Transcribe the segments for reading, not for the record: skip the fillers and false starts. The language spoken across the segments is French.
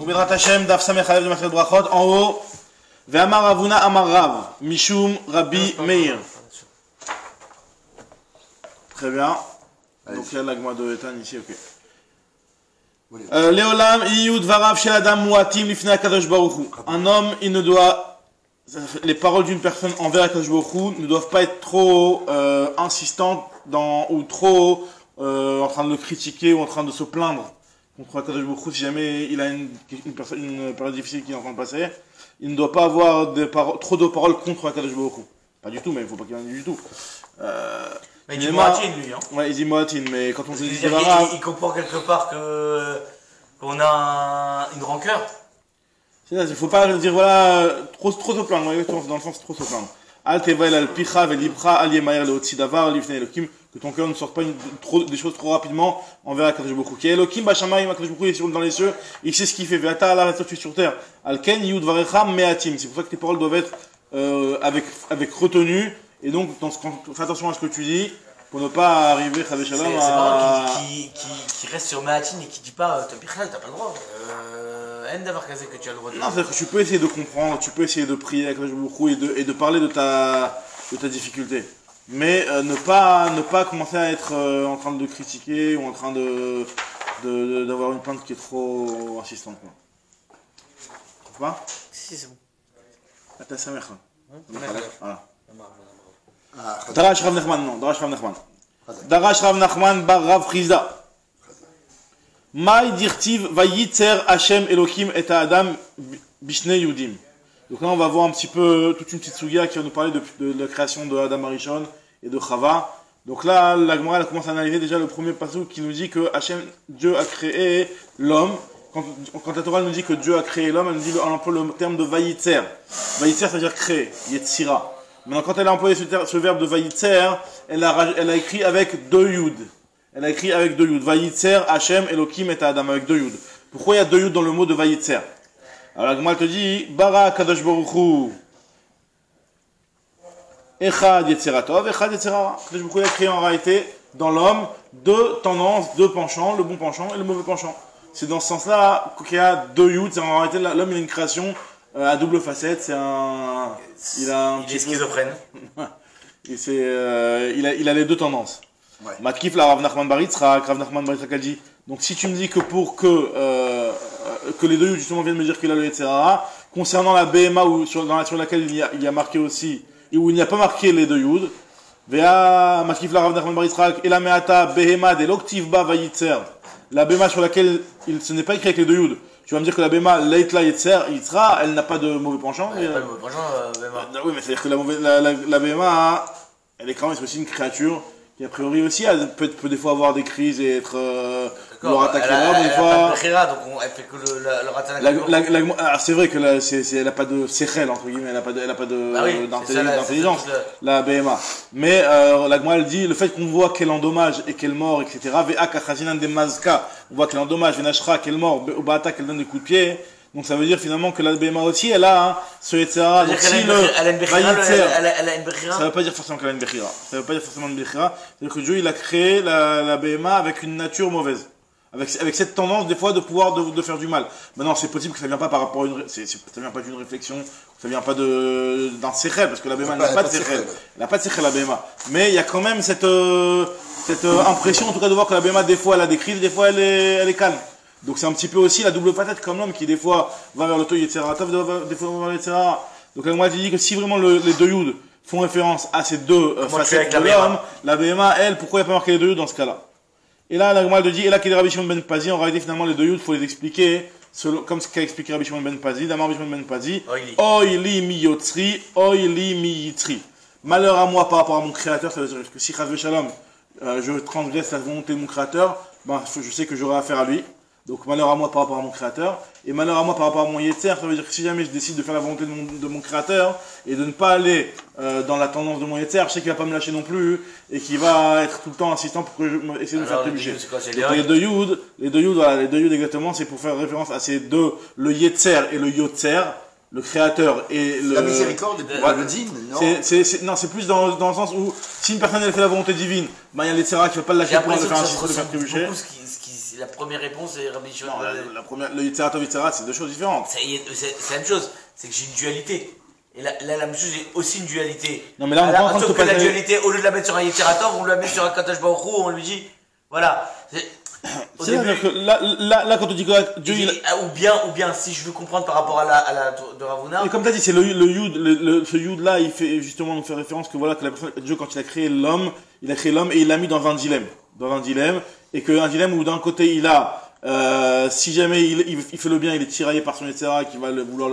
Bedrat Hashem, Daf Samech Alev de Maseret Brachot, en haut, Ve'amar Ravuna Amar Rav, Mishum Rabbi Meir. Très bien. Donc il y a l'agma de Etan ici, ok. Léolam, Iyud Varav Shel Adam Muatim Lifnei HaKadosh Baruch Hu. Un homme, il ne doit, les paroles d'une personne envers HaKadosh Baruch Hu ne doivent pas être trop insistantes ou trop en train de le critiquer ou en train de se plaindre contre HaKadosh Baruch Hu. Si jamais il a une période difficile qui est en train de passer, il ne doit pas avoir trop de paroles contre HaKadosh Baruch Hu. Pas du tout, mais il ne faut pas qu'il y en ait du tout. Mais il dit Moatin, lui. Hein. Ouais, il dit Moatin, mais quand on se dit il comprend quelque part qu'on a une rancœur. C'est ça, il ne faut pas dire voilà, trop se plaindre, dans le sens trop se plaindre. Al tevael al picha velibra al yemayer leotzi davar lifnei Elokim, que ton cœur ne sorte pas des choses trop rapidement envers HaKadosh Baruch Hu. Qui est Elokim bashamayim, HaKadosh Baruch Hu est dans les cieux, il sait ce qu'il fait. Ve'ata ala tu es sur terre. Al ken yud varecha meatim. C'est pour ça que tes paroles doivent être avec retenue. Et donc, fais attention à ce que tu dis, pour ne pas arriver, Chadé Shalom, à... C'est paroles qui reste sur Mahatin et qui dit pas, t'as pas le droit. D'avoir casé que tu as le droit de... Non, c'est-à-dire que tu peux essayer de comprendre, tu peux essayer de prier avec beaucoup et de parler de ta difficulté. Mais ne pas commencer à être en train de critiquer ou en train d'avoir une plainte qui est trop insistante. Quoi. Tu trouves pas? Si, c'est bon. T'as sa mère. Voilà. Darash Rav Nachman, non, Darash Rav Nachman. Darash Rav Nachman bar Rav Chizda. Maï dirtiv vayitzer Hashem Elohim et Adam bishnei Yudim. Donc là on va voir un petit peu toute une petite sugia qui va nous parler de la création de Adam Arishon et de Chava. Donc là la Gemara commence à analyser déjà le premier passage qui nous dit que Hashem, Dieu a créé l'homme. Quand la Torah nous dit que Dieu a créé l'homme, elle nous dit elle emploie le terme de vayitzer. Vayitzer ça veut dire créer, yetzira. Maintenant, quand elle a employé ce verbe de vayitzer, elle a écrit avec deux yud. Elle a écrit avec deux yud. Vayitzer, Hashem, Elokim et Adam, avec deux yud. Pourquoi il y a deux yud dans le mot de vayitzer? Alors la Gemara te dit, Bara Kadosh Baruch Hu, Echad Yetzeratov, Echad Yetzerara. Kadosh Baruch Hu a créé en réalité dans l'homme deux tendances, deux penchants, le bon penchant et le mauvais penchant. C'est dans ce sens-là qu'il y a deux yud. C'est en réalité l'homme il a une création à double facette. Il est schizophrène. Il a les deux tendances. Matkif la Rav Nachman bar Yitzchak, Rav Nachman bar Yitzchak a dit. Donc si tu me dis que pour que les deux justement viennent me dire qu'il a le Yetzerara, concernant la BMA sur laquelle il y a marqué aussi, où il n'y a pas marqué les deux yud, Vea Matkif la Rav Nachman bar Yitzchak, et la Meata Behema de l'Oktiv Ba Vayitzer, la BMA sur laquelle ce n'est pas écrit avec les deux yud. Tu vas me dire que la Bema, Leitla Yitzra, elle n'a pas de mauvais penchant. Elle n'a pas de mauvais penchant, Bema. Oui, mais c'est-à-dire que la Bema, elle est quand même aussi une créature qui, a priori aussi, elle peut des fois avoir des crises et être. Leur attaquer là, des fois. Elle n'a pas de donc elle fait que le rattaquer. C'est vrai que elle n'a pas de séchel, entre guillemets, elle n'a pas d'intelligence, la BMA. Mais la Gemara, elle dit, le fait qu'on voit qu'elle endommage et qu'elle mord, etc. On voit qu'elle endommage, Venashra, qu'elle mord, au Baata, qu'elle donne des coups de pied. Donc ça veut dire finalement que la BMA aussi, elle a ce Yetzera. Donc si elle a une Bechira. Ça ne veut pas dire forcément qu'elle a une Bechira. Ça ne veut pas dire forcément une Bechira. C'est-à-dire que Dieu, il a créé la BMA avec une nature mauvaise. Avec cette tendance, des fois, de pouvoir de faire du mal. Maintenant, c'est possible que ça ne vienne pas par rapport à ça vient pas d'une réflexion, ça ne vient pas d'un séchel, parce que la BMA n'a pas de séchel. Elle n'a pas de séchel, la BMA. Mais il y a quand même cette impression, en tout cas, de voir que la BMA, des fois, elle a des crises, des fois, elle est calme. Donc c'est un petit peu aussi la double patate comme l'homme qui des fois va vers le toy etc. Des fois va vers etc. Donc moi je dis que si vraiment les deux yud font référence à ces deux facettes de l'homme, la BMA elle pourquoi il n'y a pas marqué les deux yud dans ce cas-là? Et là la Gemara te dit et là qu'il y a Rabbi Shimon ben Pazi en réalité finalement les deux yud faut les expliquer comme ce qu'a expliqué Rabbi Shimon ben Pazi. D'abord Rabbi Shimon ben Pazi Oili mi yotzri Oili mi yitri. Malheur à moi par rapport à mon créateur, ça veut dire que si Chas v'Shalom je transgresse la volonté de mon créateur, ben je sais que j'aurai affaire à lui. Donc malheur à moi par rapport à mon créateur, et malheur à moi par rapport à mon yetzer, ça veut dire que si jamais je décide de faire la volonté de mon créateur, et de ne pas aller dans la tendance de mon yetzer, je sais qu'il va pas me lâcher non plus, et qu'il va être tout le temps insistant pour que je essaie de me faire trébucher. Donc les deux yud exactement, c'est pour faire référence à ces deux, le yetzer et le yotzer, le créateur et le... La miséricorde le dîne, non? Non, c'est plus dans le sens où, si une personne elle fait la volonté divine, ben il y a l'yetzera qui va pas le lâcher pour le faire insister, de faire trébucher. la première réponse est Rabbi Shimon. Non, la première, le Yitzhara Tov Yitzhara, c'est deux choses différentes. C'est la même chose, c'est que j'ai une dualité. Et là, la même chose, j'ai aussi une dualité. Non, mais là, on prend sauf que la dualité, au lieu de la mettre sur un Yitzhara Tov, on la met sur un Kadosh Baruch Hu, on lui dit, voilà. C'est-à-dire que là, quand on dit que Dieu, ou bien, si je veux comprendre par rapport à la de Ravuna. Et comme tu as dit, c'est le Yud, ce Yud là, il fait justement nous fait référence que voilà, que la personne, Dieu, quand il a créé l'homme et il l'a mis dans un dilemme. Et qu'un dilemme où d'un côté il a, si jamais il fait le bien, il est tiraillé par son etc. qui va vouloir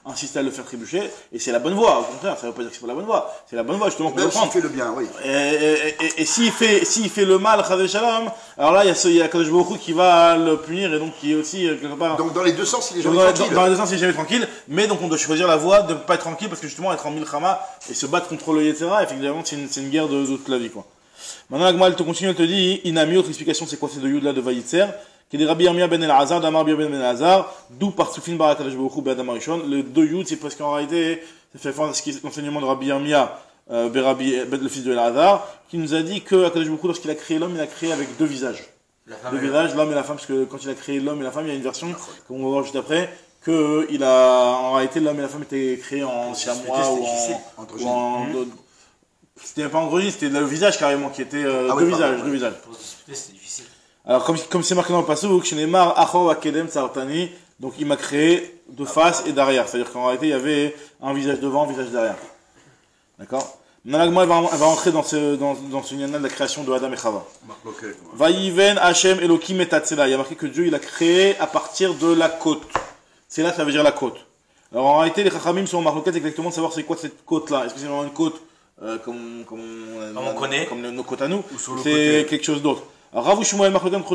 insister à le faire trébucher, et c'est la bonne voie, au contraire, ça veut pas dire que c'est pas la bonne voie, c'est la bonne voie justement pour le prendre. S'il fait le bien, oui. Et s'il fait le mal, Chazé Shalom, alors là il y a Kadosh Baruch Hu qui va le punir et donc qui est aussi quelque part. Donc dans les deux sens, il est jamais tranquille. Dans les deux sens, il est jamais tranquille, mais donc on doit choisir la voie de ne pas être tranquille parce que justement être en milchama et se battre contre le Yetzera, effectivement c'est une guerre de toute la vie quoi. Maintenant la Gemara elle te continue, elle te dit, Inami, autre explication c'est quoi, c'est de Yud là de Vayitzer, qui est des Rabbi Yirmiyah ben El-Hazar, d'Amar Ben El-Hazar, d'où par Soufin Barak Kadosh Baruch Hu ben Arishon. Le deux Yud, c'est parce qu'en réalité, ça fait référence à ce qui est l'enseignement de Rabbi Yirmiyah, le fils de El-Hazar, qui nous a dit que Kadosh Baruch Hu, lorsqu'il a créé l'homme, il a créé avec deux visages. Deux visages, l'homme et la femme, parce que quand il a créé l'homme et la femme, il y a une version, comme on va voir juste après, que en réalité, l'homme et la femme étaient créés en siamois ou en c'était pas androgyne, c'était le visage carrément qui était deux visages. Pour se disputer, c'était difficile. Alors comme c'est marqué dans le passouk, Shneimar Achor Akedem Tsartani, donc il m'a créé de face et derrière, c'est-à-dire qu'en réalité il y avait un visage devant, un visage derrière. D'accord. Maintenant elle va entrer dans ce nyana de la création de Adam et Chava. Vayiven Hashem Elokim et Tatsela, il y a marqué que Dieu il a créé à partir de la côte. C'est là ça veut dire la côte. Alors en réalité les Chachamim sont en marloquette exactement de savoir c'est quoi cette côte là. Est-ce que c'est vraiment une côte comme on connaît, comme nos côtes à nous, c'est quelque chose d'autre. Alors Rav Shmuel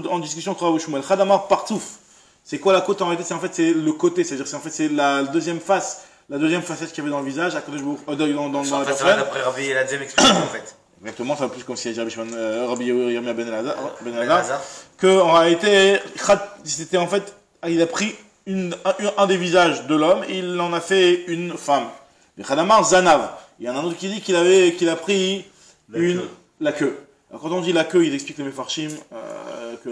en discussion entre Rav Shmuel, Khadamar Partouf. C'est quoi la côte en réalité? C'est le côté, c'est-à-dire c'est la deuxième face, la deuxième facette qu'il y avait dans le visage, à côté dans la personne. Après Rabbi la deuxième explication en fait. Exactement, ça va plus comme si Rabbi Yirmiyah ben El-Hazar, que en réalité, c'était en fait, il a pris un des visages de l'homme et il en a fait une femme. Khadamar Zanav. Il y en a un autre qui dit qu'il a pris la queue. Alors quand on dit la queue, il explique les Mefarshim que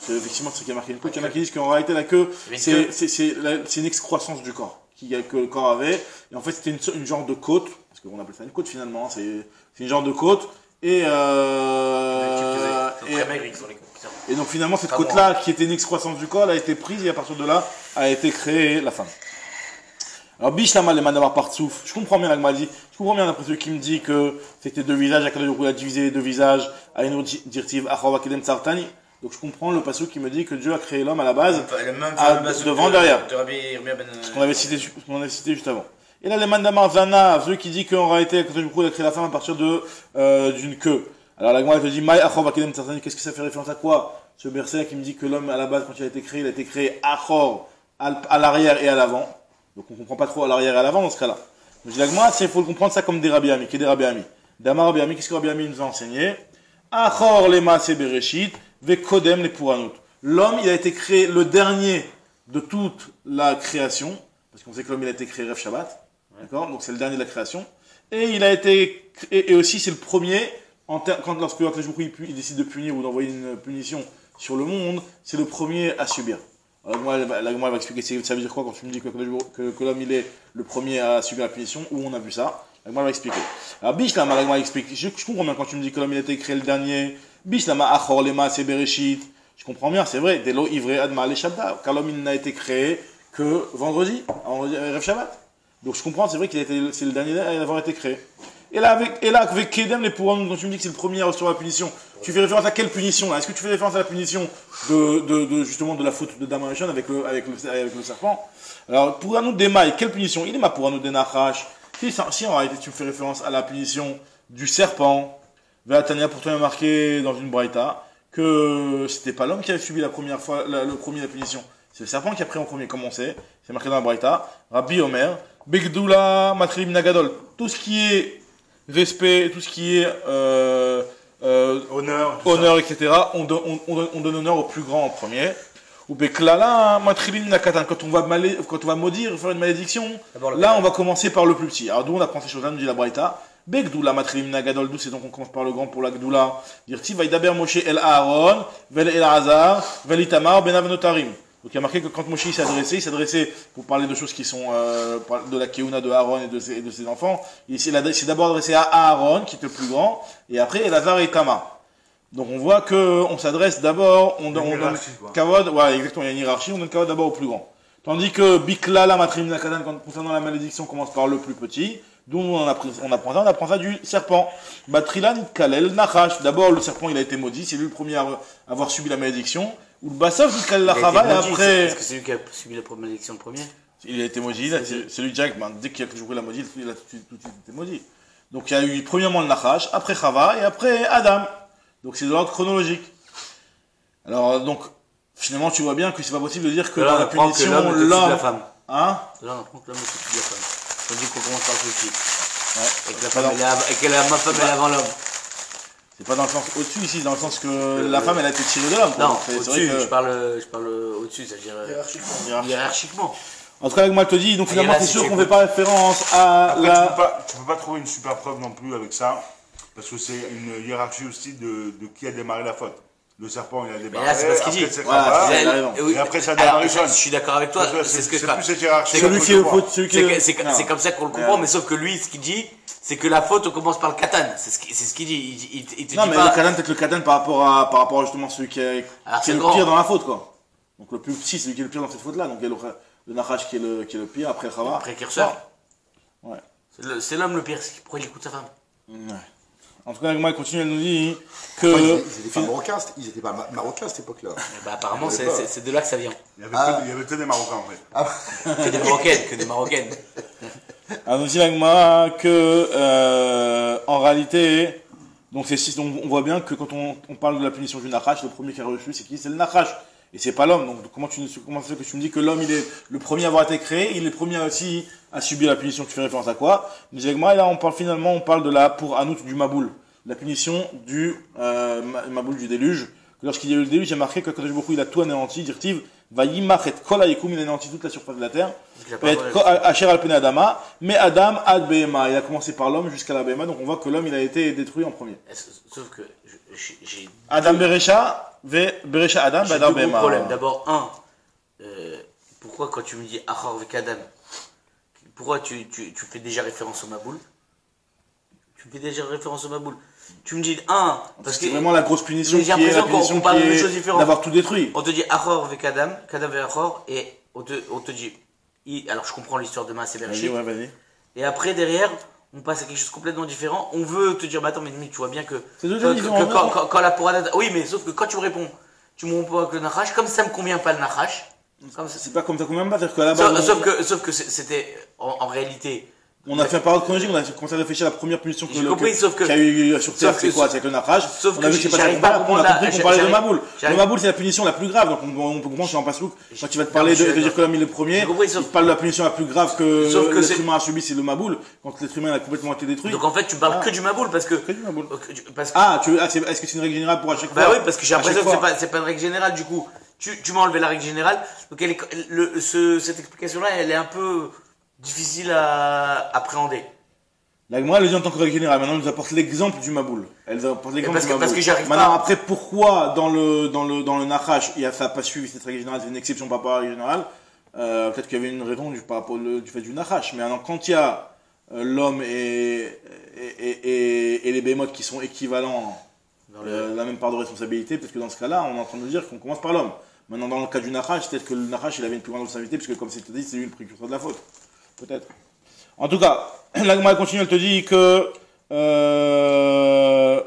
effectivement c'est ce qui a marqué une queue. Il y en a qui disent qu'en réalité la queue c'est une excroissance du corps que le corps avait. Et en fait c'était une genre de côte, parce qu'on appelle ça une côte finalement. C'est une genre de côte et donc finalement cette côte là qui était une excroissance du corps, elle a été prise et à partir de là a été créée la femme. Alors, Bishlama le Mandamar Partsouf, je comprends bien la Gemara dit, je comprends bien d'après ceux qui me dit que c'était deux visages, à Kadosh Baruch Hu a divisé les deux visages, à une autre dirtive, Achav Akedem Tsartani. Donc je comprends le passage qui me dit que Dieu a créé l'homme à la base, devant, derrière. Ce qu'on avait cité juste avant. Et là, les Mandamar Zana, ceux qui dit qu'en réalité, Kadosh Baruch Hu a créé la femme à partir d'une queue. Alors la Gemara te dit, Maï Achav Akedem Tsartani, qu'est-ce que ça fait référence à quoi? Ce verset qui me dit que l'homme à la base, quand il a été créé Achor, à l'arrière et à l'avant. Donc on comprend pas trop à l'arrière et à l'avant dans ce cas-là. Donc je dis la Gemara, il faut le comprendre ça comme des Rabbi Ami, qui est des Rabbi Ami. D'Amar Rabbi Ami, qu'est-ce que Rabbi Ami nous a enseigné? Achor les Maaseh Bereshit, Vekodem les Puranut. L'homme, il a été créé le dernier de toute la création, parce qu'on sait que l'homme il a été créé Rev Shabbat, d'accord? Donc c'est le dernier de la création. Et il a été, et aussi c'est le premier, lorsque il décide de punir ou d'envoyer une punition sur le monde, c'est le premier à subir. La Gemara va expliquer ça veut dire quoi quand tu me dis que l'homme il est le premier à subir la punition, où on a vu ça. La Gemara va expliquer. Alors Bishlama, la Gemara explique, je comprends bien quand tu me dis que l'homme il a été créé le dernier. Bishlama Achor Lema c'est Bereshit. Je comprends bien, c'est vrai. Delo Ivrei Adma le Shabbat. Car l'homme il n'a été créé que vendredi, Rev Shabbat. Donc je comprends, c'est vrai c'est le dernier à avoir été créé. Et là, avec Kedem, les Puranut, quand tu me dis que c'est le premier à recevoir la punition, tu fais référence à quelle punition là? Est-ce que tu fais référence à la punition justement de la faute de Damarishon avec le serpent? Alors, Puranut Demaï, quelle punition? Il est ma Puranut Denachash. Si en réalité tu me fais référence à la punition du serpent, Tania pour toi il y a marqué dans une braïta que c'était pas l'homme qui avait subi la première fois, la punition. C'est le serpent qui a pris en premier, comme on sait. C'est marqué dans la braïta. Rabbi Omer, Begdula Matrim Nagadol. Tout ce qui est respect, tout ce qui est honneur, etc. On donne honneur au plus grand en premier. Ou beklala matrilim nakatan. Quand on va maudire, faire une malédiction, là on va commencer par le plus petit. Alors d'où on apprend ces choses-là, nous dit la Braïta. Begdoula matrim nagadol dou, c'est donc on commence par le grand pour la Gdoula. Dirti Vaidaber Moshe el Aaron, vel el Azar, vel Itamar ben Avnotarim. Donc il y a marqué que quand Moshe il s'adressait pour parler de choses qui sont de la Keuna de Aaron et de ses enfants. Il s'est d'abord adressé à Aaron, qui était le plus grand, et après Elazar et Itamar. Donc on voit que on s'adresse d'abord, on donne kavod, ouais exactement, il y a une hiérarchie, on donne kavod d'abord au plus grand. Tandis que Biklala matrim nakadan, concernant la malédiction, commence par le plus petit. D'où on apprend ça du serpent. Batrilan Kalel Nachash. D'abord, le serpent, il a été maudit. C'est lui le premier à avoir subi la malédiction. Ou le Bassov, Kalel Lachava, et après. Est-ce que c'est lui qui a subi la malédiction le premier? Il a été maudit. C'est lui, Jack. Dès qu'il a joué la maudite, il a tout de suite été maudit. Donc, il y a eu premièrement le Nachash, après Chava, et après Adam. Donc, c'est de l'ordre chronologique. Alors, donc, finalement, tu vois bien que c'est pas possible de dire que dans la punition, l'homme. Hein? Là, on apprend que l'homme est au-dessus de la femme. On dit qu'on commence par le petit. Ouais. Et que ma femme elle est avant l'homme. C'est pas dans le sens au-dessus ici, dans le sens que la femme elle a été tirée de l'homme. Non, au-dessus, je parle au-dessus, c'est-à-dire hiérarchiquement. En tout cas, moi je te dis, donc finalement c'est sûr qu'on ne fait pas référence à après, la. Tu peux pas trouver une super preuve non plus avec ça, parce que c'est une hiérarchie aussi de qui a démarré la faute. Le serpent, il a démarré. Mais là, c'est pas ce qu'il dit. Et après, ça démarre. Je suis d'accord avec toi. C'est ce que je plus cette hiérarchie. C'est comme ça qu'on le comprend, mais sauf que lui, ce qu'il dit, c'est que la faute, on commence par le katan. C'est ce qu'il dit. Il te non, dit mais pas... le katan, peut-être le katan par rapport à justement celui qui est le pire dans la faute, quoi. Donc le plus petit, c'est celui qui est le pire dans cette faute-là. Donc il y a le Nachash qui est le pire, après le Chava. Après Kirseur. Ouais. C'est l'homme le pire. Pourquoi il écoute sa femme? Ouais. En tout cas, moi, il continue à nous dire que. Ils étaient pas marocains, à cette époque-là. Bah, apparemment, c'est de là que ça vient. Il y avait que des Marocains en fait. Que des Marocaines. Alors, nous dit Magma que, en réalité, donc on voit bien que quand on parle de la punition du Nachash, le premier qui a reçu, c'est qui? C'est le Nachash. Et c'est pas l'homme. Donc, comment ça fait que tu me dis que l'homme, il est le premier à avoir été créé, il est le premier aussi à subir la punition? Tu fais référence à quoi? Nous dit Magma, et là, on parle de pour Anout du Maboul. La punition du Maboul du déluge. Lorsqu'il y a eu le déluge, il y a marqué que Kadosh Baruch Hu, il a tout anéanti, dire-t-il, va yimach et kol hayekum, il a anéanti toute la surface de la terre. Asher al pene Adama, mais Adam ad Behema. Il a commencé par l'homme jusqu'à la Behema, donc on voit que l'homme, il a été détruit en premier. Sauf que j'ai. Adam Beresha, Beresha Adam, j'ai Adam deux Behema. problèmes. D'abord, pourquoi quand tu me dis Achar avec Adam, pourquoi tu fais déjà référence au Maboul? Tu fais déjà référence au Maboul. Tu me dis parce que c'est vraiment la grosse punition qui est la punition qui est d'avoir tout détruit. On te dit Achor avec Adam, Kadam avec Achor, et on te dit. Alors je comprends l'histoire de Maaseh Bereshit. Et après derrière, on passe à quelque chose de complètement différent. On veut te dire, mais attends, mais tu vois bien que. C'est quand la Pourada. Oui, mais sauf que quand tu me réponds avec le Nachash, comme ça me convient pas le Nachash. C'est pas comme ça convient pas, c'est-à-dire que là bas. Sauf que c'était en réalité. On a fait un parole chronologique, on a commencé à réfléchir à la première punition qu'il y a eu sur Terre, c'est quoi? C'est avec le Nachash. Sauf que j'arrive pas à comprendre, on a compris qu'on parlait de Maboul. Le Maboul, c'est la punition la plus grave, donc on peut comprendre sur un passouk. Quand tu vas te parler de dire que l'homme est le premier, il parle de la punition la plus grave que l'être humain a subi, c'est le Maboul, quand l'être humain a complètement été détruit. Donc en fait, tu parles que du Maboul parce que. Que du Maboul. Est-ce que c'est une règle générale pour à chaque fois? Bah oui, parce que j'ai l'impression que c'est pas une règle générale, du coup. Tu m'as enlevé la règle générale, donc cette explication-là, elle est un peu difficile à appréhender. La Gemara le dit en tant que règle générale. Maintenant, elle nous apporte l'exemple du Maboul. Elle nous apporte l'exemple du Maboul. Parce que j'arrive pas. Maintenant, après, pourquoi dans le Nachash, ça n'a pas suivi cette règle générale, c'est une exception par rapport à la règle générale. Peut-être qu'il y avait une raison par rapport du fait du Nachash. Mais alors, quand il y a l'homme et les bémotes qui sont équivalents, la même part de responsabilité, peut-être que dans ce cas-là, on est en train de nous dire qu'on commence par l'homme. Maintenant, dans le cas du Nachash, peut-être que le Nachash, il avait une plus grande responsabilité, puisque comme c'est dit, c'est lui le précurseur de la faute. Peut-être. En tout cas, la Gemara continue, elle te dit que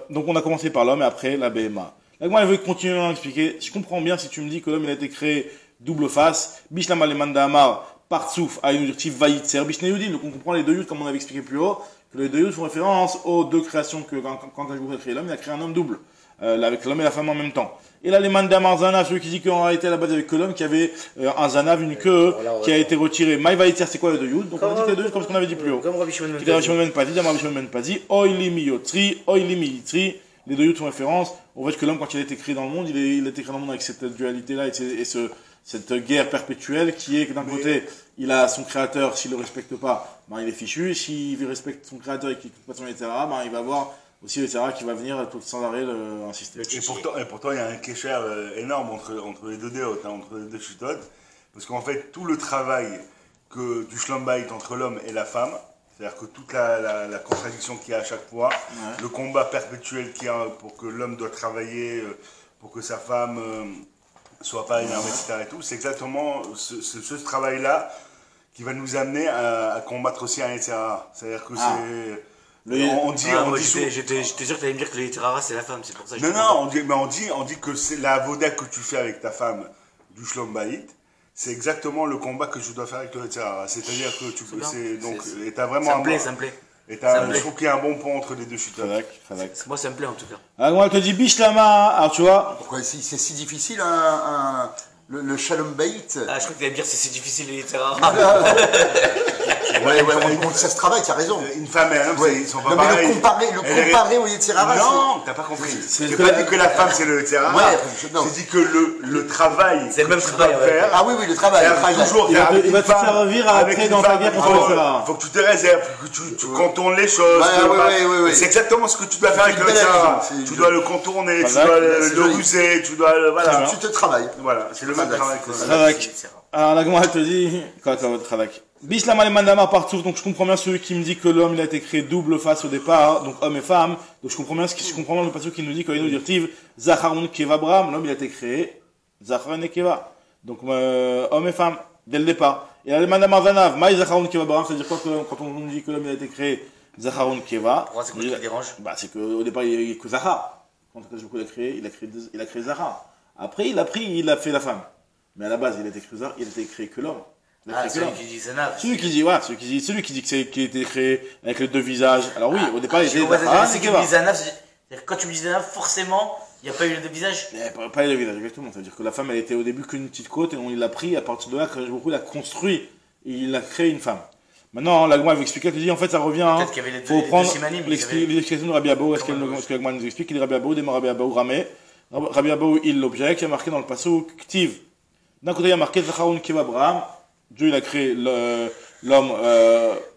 donc on a commencé par l'homme et après la Behema. La Gemara elle veut continuer à expliquer. Je comprends bien si tu me dis que l'homme il a été créé double face. Bishlam alemanda amar partsouf ayudirtiv vayitzer bishne yudim. Donc on comprend les deux yud comme on avait expliqué plus haut que les deux yud font référence aux deux créations que quand Dieu a créé l'homme, il a créé un homme double avec l'homme et la femme en même temps. Et là, les mandamar zanav, celui qui dit qu'en réalité, à la base, avec que l'homme qui avait un zanav, une queue, qui a été retirée. Maïvaïtir, c'est quoi les deux yud? Donc, on dit que les deux yud, comme ce qu'on avait dit plus haut. Comme Rabbi Shimon Ben Pazi, Rabbi Shimon Ben Pazi, Oili mi yotri, Oili mi yitri, les deux yuts font référence au fait que l'homme, quand il a été créé dans le monde, il a été créé dans le monde avec cette dualité-là cette guerre perpétuelle qui est que d'un côté, il a son créateur, s'il le respecte pas, ben, il est fichu. S'il respecte son créateur et qu'il ne pas son etc., ben, il va avoir aussi le qui va venir tout sans arrêt insister. Et pourtant, il y a un kécher énorme entre les deux déotes, entre les deux chutotes. Parce qu'en fait, tout le travail du Shlom Bayit entre l'homme et la femme, c'est-à-dire que toute la contradiction qu'il y a à chaque fois, le combat perpétuel qu'il y a pour que l'homme doit travailler, pour que sa femme soit pas énervée, etc. et tout, c'est exactement ce travail-là qui va nous amener à combattre aussi un etc. C'est-à-dire que c'est... On dit j'étais sûr que tu allais me dire que le Yitzhara c'est la femme, c'est pour ça que on dit que c'est la avoda que tu fais avec ta femme du Shlom Bayit, c'est exactement le combat que je dois faire avec le Yitzhara. C'est-à-dire que tu peux. Et t'as vraiment. Ça me plaît. Et je trouve qu'il y a un bon pont entre les deux chutes. Moi ça me plaît en tout cas. Alors moi je te dis Bishlama, alors tu vois. Pourquoi c'est si difficile le Shalom Bayit? Ah, je crois que tu allais me dire que c'est difficile les Yitzhara. Ouais, ça se travaille, tu as raison. Une femme et un homme, ils sont pas non, pareils. Mais le comparer au Yitzhara, non, t'as pas compris. J'ai pas dit que la femme c'est le Yitzhara. J'ai dit que le travail. C'est le même travail à faire. Ah oui, le travail. Toujours il va te faire vivre après dans ta guerre contre le Yitzhara. Faut que tu te réserves, que tu contournes les choses. C'est exactement ce que tu dois faire avec le Yitzhara. Tu dois le contourner, tu dois le ruser, tu dois. Voilà. Tu te travailles. Voilà, c'est le même travail que ça. Alors la Gemara te dit. Quoi, votre travail? Bishlama le mandama partout, donc je comprends bien celui qui me dit que l'homme il a été créé double face au départ, donc homme et femme. Donc je comprends bien le passage qui nous dit quand il nous dit Tiv Zacharun Keva Bram, l'homme il a été créé Zacharun et Keva. Donc homme et femme dès le départ. Et là le mandama Zanav, Maï Zacharun Keva Bram, c'est-à-dire quoi quand on nous dit que l'homme il a été créé Zacharun Keva. Pourquoi c'est quoi qui dérange? Bah c'est qu'au départ il n'y a que Zachar. Quand il a créé Zachar. Après il a fait la femme. Mais à la base il a été créé que l'homme. Celui qui dit Zanav. Celui qui dit qu'il a été créé avec les deux visages. Alors oui, au départ, il était quand tu me dis Zanav, forcément, il n'y a pas eu les deux visages. Il n'y a pas eu les deux visages, exactement. Ça veut dire que la femme, elle était au début qu'une petite côte et il l'a pris. À partir de là, il a construit et il a créé une femme. Maintenant, la Gemara va expliquer, elle dit en fait, ça revient. Peut-être qu'il y avait les faut prendre l'explication de Rabbi Abou. Est-ce que la Gemara nous explique qu'il est Rabbi Abou, démarre Rabbi Abou, Ramé. Rabbi Abou, il l'objecte, il y a marqué dans le passage Ktiv. D'un côté, il y a marqué Zacharoun Kiva Abraham. Dieu il a créé l'homme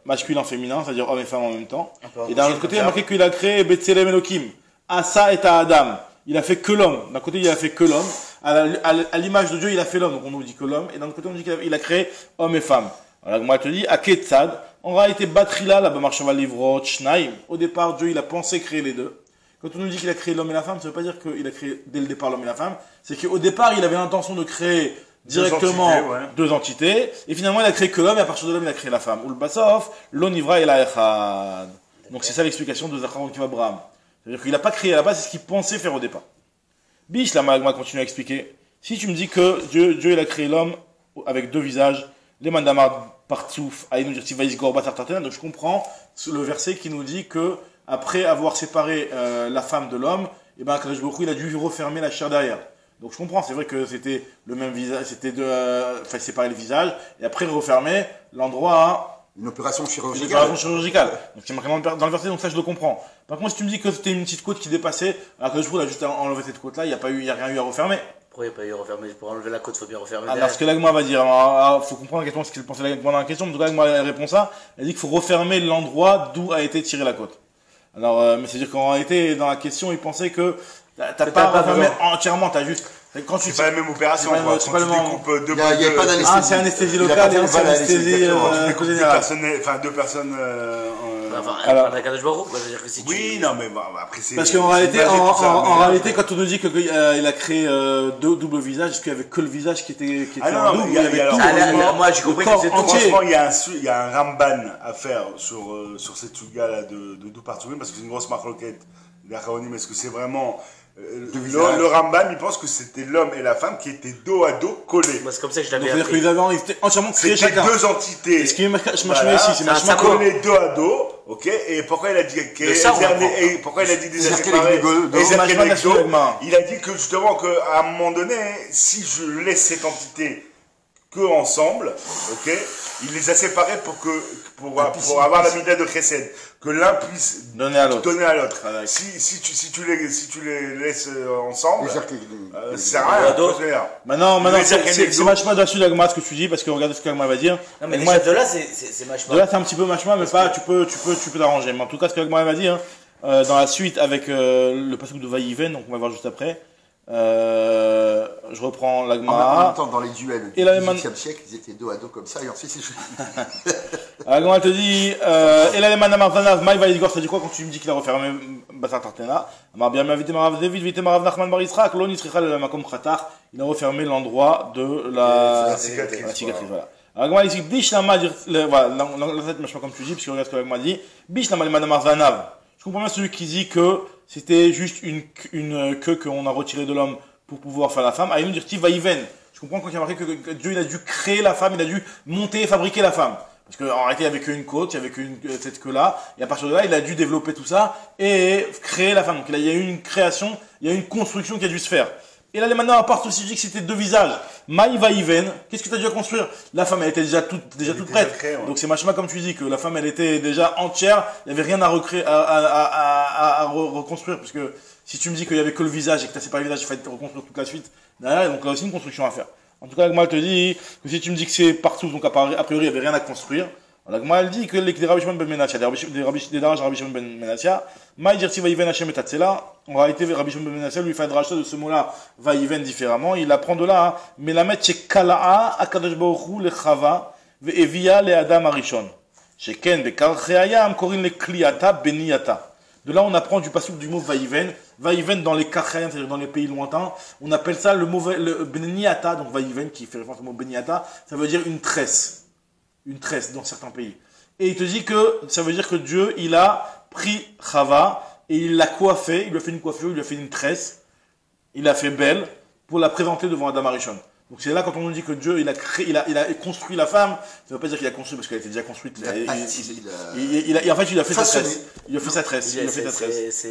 masculin féminin, c'est-à-dire homme et femme en même temps. Et d'un autre côté, il a marqué qu'il a créé Betzelem Elohim. Asa et Adam. Il a fait que l'homme. D'un côté, il a fait que l'homme. À l'image de Dieu, il a fait l'homme. Donc on nous dit que l'homme. Et d'un autre côté, on nous dit qu'il a créé homme et femme. Alors moi, je te dis, à Ketzad, en réalité, Batrila, là-bas, Marshava Livrot, Shnaim. Au départ, Dieu, il a pensé créer les deux. Quand on nous dit qu'il a créé l'homme et la femme, ça ne veut pas dire qu'il a créé dès le départ l'homme et la femme. C'est qu'au départ, il avait l'intention de créer directement deux entités, et finalement il a créé que l'homme, et à partir de l'homme il a créé la femme. Ou le Bassof, l'onivra et la echad. Donc c'est ça l'explication de Zacharon Kiva Abraham. C'est-à-dire qu'il n'a pas créé à la base, c'est ce qu'il pensait faire au départ. Biche, la Magma continue à expliquer. Si tu me dis que Dieu il a créé l'homme avec deux visages, les mandamar partsouf, aïnou dirti vaïsgor batartatena, donc je comprends le verset qui nous dit que après avoir séparé la femme de l'homme, et ben Kadosh Baruch Hu, il a dû refermer la chair derrière. Donc je comprends, c'est vrai que c'était le même visage, c'était séparer le visage, et après refermer l'endroit. Une opération chirurgicale. Une opération chirurgicale. Donc c'est marqué dans le verset, donc ça je le comprends. Par contre, si tu me dis que c'était une petite côte qui dépassait, alors que je trouve, il a juste enlevé cette côte-là, il n'y a rien eu à refermer. Pourquoi il n'y a pas eu à refermer? Pour enlever la côte, il faut bien refermer. Alors ce que l'Agma va dire, il faut comprendre exactement ce qu'il pensait pendant la question, mais en tout cas l'Agma répond ça, elle dit qu'il faut refermer l'endroit d'où a été tirée la côte. Alors, mais c'est-à-dire qu'en réalité, dans la question, il pensait que t'as pas refermé entièrement, t'as juste. Quand c'est pas la même opération, c'est pas le même. Il y a pas d'anesthésie. Ah, c'est anesthésie locale et c'est anesthésie générale. Deux personnes. Alors, oui, non, mais après c'est. Parce qu'en réalité, quand on nous dit qu'il a créé deux doubles visages, est-ce qu'il y avait que le visage qui était en double? Moi, j'ai compris que c'était tout. Franchement, il y a un Ramban à faire sur cette suga là de Doupartourim parce que c'est une grosse marloquette. Mais est-ce que c'est vraiment. Le Rambam, il pense que c'était l'homme et la femme qui étaient dos à dos collés. Moi, c'est comme ça que je l'avais appris. C'est-à-dire qu'ils avaient entièrement créé chacun. C'était deux entités. Ce qui est machma ici, c'est machma collés dos à dos, ok. Et pourquoi il a dit des séparés? Il a dit que justement qu'à un moment donné, si je laisse cette entité que ensemble, ok? Il les a séparés pour avoir la mida de chesed, que l'un puisse Donner à l'autre. donner à l'autre. Voilà. Si tu les laisses ensemble, C'est-à-dire que- ça sert à rien. d'autres. tu vois, c'est-à-dire. Maintenant, veut dire qu'il y a c'est des machma dessus d'Agma ce que tu dis, parce que regarde ce que Agma va dire. Non, mais Agma, déjà de là, c'est machma. de là, c'est un petit peu machma, mais pas, tu peux t'arranger. Mais en tout cas, ce que Agma va dire, dans la suite avec le passage de Vaïven, donc on va voir juste après. Je reprends En l'Agma. même temps, dans les duels du Et là, XVIIIe siècle, ils étaient dos à dos comme ça, et ensuite c'est juste. Agma te dit, et là, les manamar zanav, maï vaïdgor, ça dit quoi quand tu me dis qu'il a refermé Bassar Tartena? Amar bien, vite Marav David, vite Marav Nachman Bar Yisraël, l'on yisricha le makom khatar, il a refermé l'endroit de la cicatrice, voilà. Agma ici, bishlama, voilà, la tête machma comme tu dis, parce que regarde ce que Agma dit, bishlama le manamar zanav. Je comprends bien celui qui dit que c'était juste une queue qu'on a retirée de l'homme pour pouvoir faire la femme. Aïm dire va y Je comprends quand il y a marqué que Dieu il a dû créer la femme, il a dû monter et fabriquer la femme. Parce qu'en réalité, il n'y avait qu'une côte, il n'y avait cette queue-là. Et à partir de là, il a dû développer tout ça et créer la femme. Donc il y a eu une création, il y a eu une construction qui a dû se faire. Et là, les maintenant, à part aussi, dit que c'était deux visages. Maï va Iven, qu'est-ce que tu as dû à construire? La femme, elle était déjà toute prête. créée, ouais. Donc c'est machma comme tu dis, que la femme, elle était déjà entière, il n'y avait rien à recréer, à reconstruire. Parce que si tu me dis qu'il n'y avait que le visage et que tu sais pas le visage, il fallait reconstruire toute la suite. Derrière, donc là aussi, une construction à faire. En tout cas, l'Agma te dit que si tu me dis que c'est partout, donc a priori, il n'y avait rien à construire. L'Agma, elle dit que les Rabbi Shimon ben Menachia, des darages Rabbi Shimon ben Menachia, Maï dirti va Yiven Hashem et Tatsela. En réalité, Rabbi Shimon ben Menachia lui fait un dracha de ce mot-là, va Yiven différemment. Il apprend de là, mais la mettre chez Kala'a, Akadosh Baruch Hu, le Chava, ve Evia, le Adam Arishon. Chez Ken, be Karcheayam, Korin le Kliata, Beniata. De là, on apprend du passage du mot Vaïven. Vaïven dans les Karcheayam, c'est-à-dire dans les pays lointains, on appelle ça le mot Beniata, donc Vaïven, qui fait référence au mot Beniata, ça veut dire une tresse. Une tresse dans certains pays. Et il te dit que ça veut dire que Dieu, il a pris Chava et il l'a coiffée, il lui a fait une coiffure, il lui a fait une tresse, il l'a fait belle pour la présenter devant Adam Arishon. Donc c'est là quand on nous dit que Dieu, il a construit la femme, ça veut pas dire qu'il a construit parce qu'elle était déjà construite. En fait, il a fait sa tresse. Il a fait sa tresse. Il a fait sa tresse.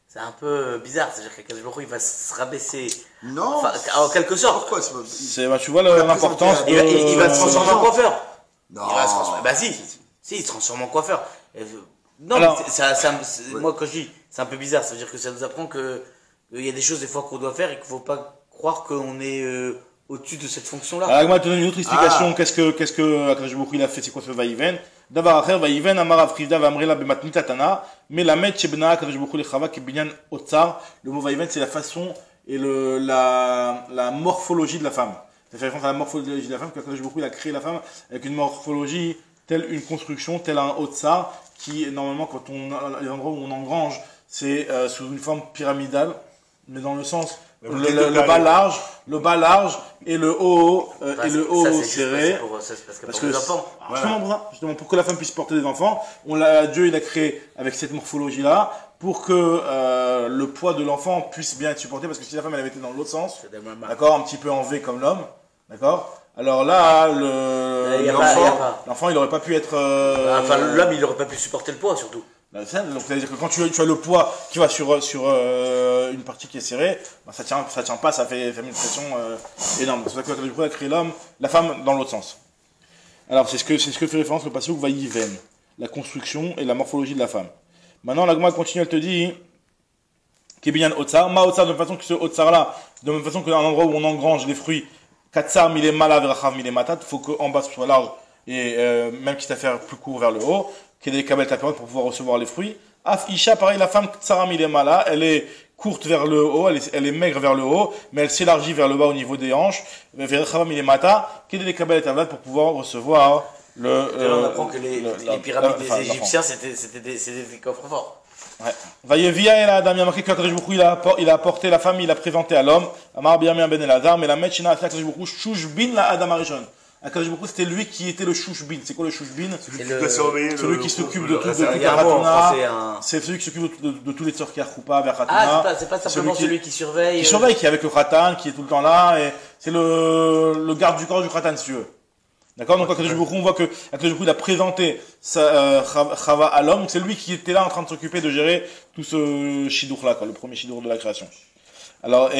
C'est un peu bizarre, c'est-à-dire qu'Akadosh Baruch Hu, il va se rabaisser. Non. Enfin, en quelque sorte. Pourquoi Tu vois l'importance. Il va se transformer en coiffeur. Non. Il va se transformer. Bah si, il se transforme en coiffeur. Non, Alors, mais moi quand je dis, c'est un peu bizarre, ça veut dire que ça nous apprend que il y a des choses des fois qu'on doit faire et qu'il faut pas croire qu'on est au-dessus de cette fonction-là. Alors, moi, te donne une autre explication. Qu'est-ce que Akadosh Baruch Hu, il a fait? C'est quoi ce Vaïven? Davar acher Vaïven, Amar Afrida, Vamrela, Bematnita Tana, mais la met Shebna, Akadosh Baruch Hu, le Chava, Kebinyan Otsar. Le mot Vaïven, c'est la façon et la morphologie de la femme. Ça fait référence à la morphologie de la femme, qu'Akadosh Baruch Hu, il a créé la femme avec une morphologie telle une construction, telle un Otsar, qui, normalement, quand les endroits où on engrange, c'est sous une forme pyramidale, mais dans le sens, le bas large et le haut, serré. Parce que justement pour que la femme puisse porter des enfants, Dieu il a créé avec cette morphologie là pour que le poids de l'enfant puisse bien être supporté, parce que si la femme elle avait été dans l'autre sens, d'accord, un petit peu en V comme l'homme, d'accord, alors là l'enfant il aurait pas pu être Enfin, l'homme il aurait pas pu supporter le poids surtout. donc c'est-à-dire que quand tu as le poids qui va sur une partie qui est serrée, bah, ça tient pas, ça fait une pression énorme. C'est pour ça que Dieu a créé la femme dans l'autre sens. Alors c'est ce que fait référence le passage Vaïven, la construction et la morphologie de la femme. Maintenant la Gemara continue, elle te dit Kebinyan Otsar, ma Otsar, de la même façon que ce Otsar là, de la même façon que dans un endroit où on engrange les fruits, Katsar milemala verachav milematat, il faut qu'en bas ce soit large et même quitte à faire plus court vers le haut, qu'il y ait des kabel tapirot pour pouvoir recevoir les fruits. Af Isha, pareil, la femme Tsara milemala, elle est courte vers le haut, elle est maigre vers le haut, mais elle s'élargit vers le bas au niveau des hanches. Verachav milemata, qu'il y ait des kabel tapirot pour pouvoir recevoir on apprend que les pyramides des Égyptiens c'était des coffres forts. Ouais. Vaïevia et la dame, il y a marqué qu'Akadosh Baruch Hu, il a apporté la femme, il a présenté à l'homme. Amar Biamia ben Elazar, mais la Metchina a fait Akadosh Baruch Hu, Shushbin la Adam Arishon. Akadosh Baruch Hu, c'était lui qui était le Shushbin. C'est quoi le Shushbin? Celui qui s'occupe de tout Khatuna. C'est celui qui s'occupe de tous les tzorkia Choupa vers Khatuna. Ah, c'est pas simplement celui qui surveille. Qui surveille, qui est avec le Khatan, qui est tout le temps là, et c'est le garde du corps du Khatan, si tu veux. D'accord? Donc, Akadosh Baruch Hu, on voit que Akadosh Baruch Hu, il a présenté Chava à l'homme. C'est lui qui était là en train de s'occuper de gérer tout ce shidour là, le premier shidour de la création. Alors,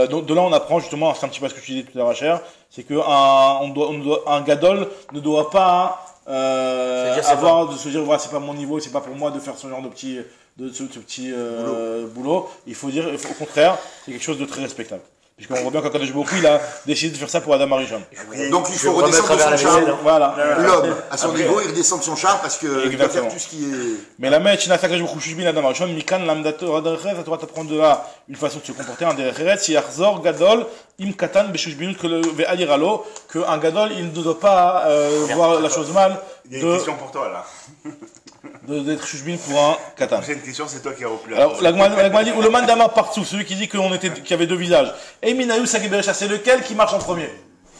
donc, de là, on apprend justement, c'est un petit peu ce que tu disais tout à l'heure, Cher, c'est que un gadol ne doit pas avoir de se dire, voilà, c'est pas mon niveau, c'est pas pour moi de faire ce genre de ce petit boulot. Il faut dire, au contraire, c'est quelque chose de très respectable. Puisqu'on voit bien qu'Akadosh Baruch Hu, il a décidé de faire ça pour Adam Arishon. Donc il faut redescendre de son char. Voilà. L'homme, à son niveau, il redescend de son char parce qu'il doit faire tout ce qui est. Mais la mèche, Akadosh Baruch Hu, Shushbin Adam Arishon, Mikan, Lamdato, Radarecheret, la Torah t'apprend de là une façon de se comporter, un derecheret, si Arzor, Gadol, Im Katan, Beshushbinut, Ve'aliralo, qu'un Gadol, il ne doit pas voir la chose mal. Il y a une question pour toi là. D'être Shushbin pour un Katan. La prochaine question, c'est toi qui as repris la Alors, l'Agma dit, ou le mandama partout, celui qui dit qu'il y avait deux visages. Et Minayu Sagiberecha, c'est lequel qui marche en premier?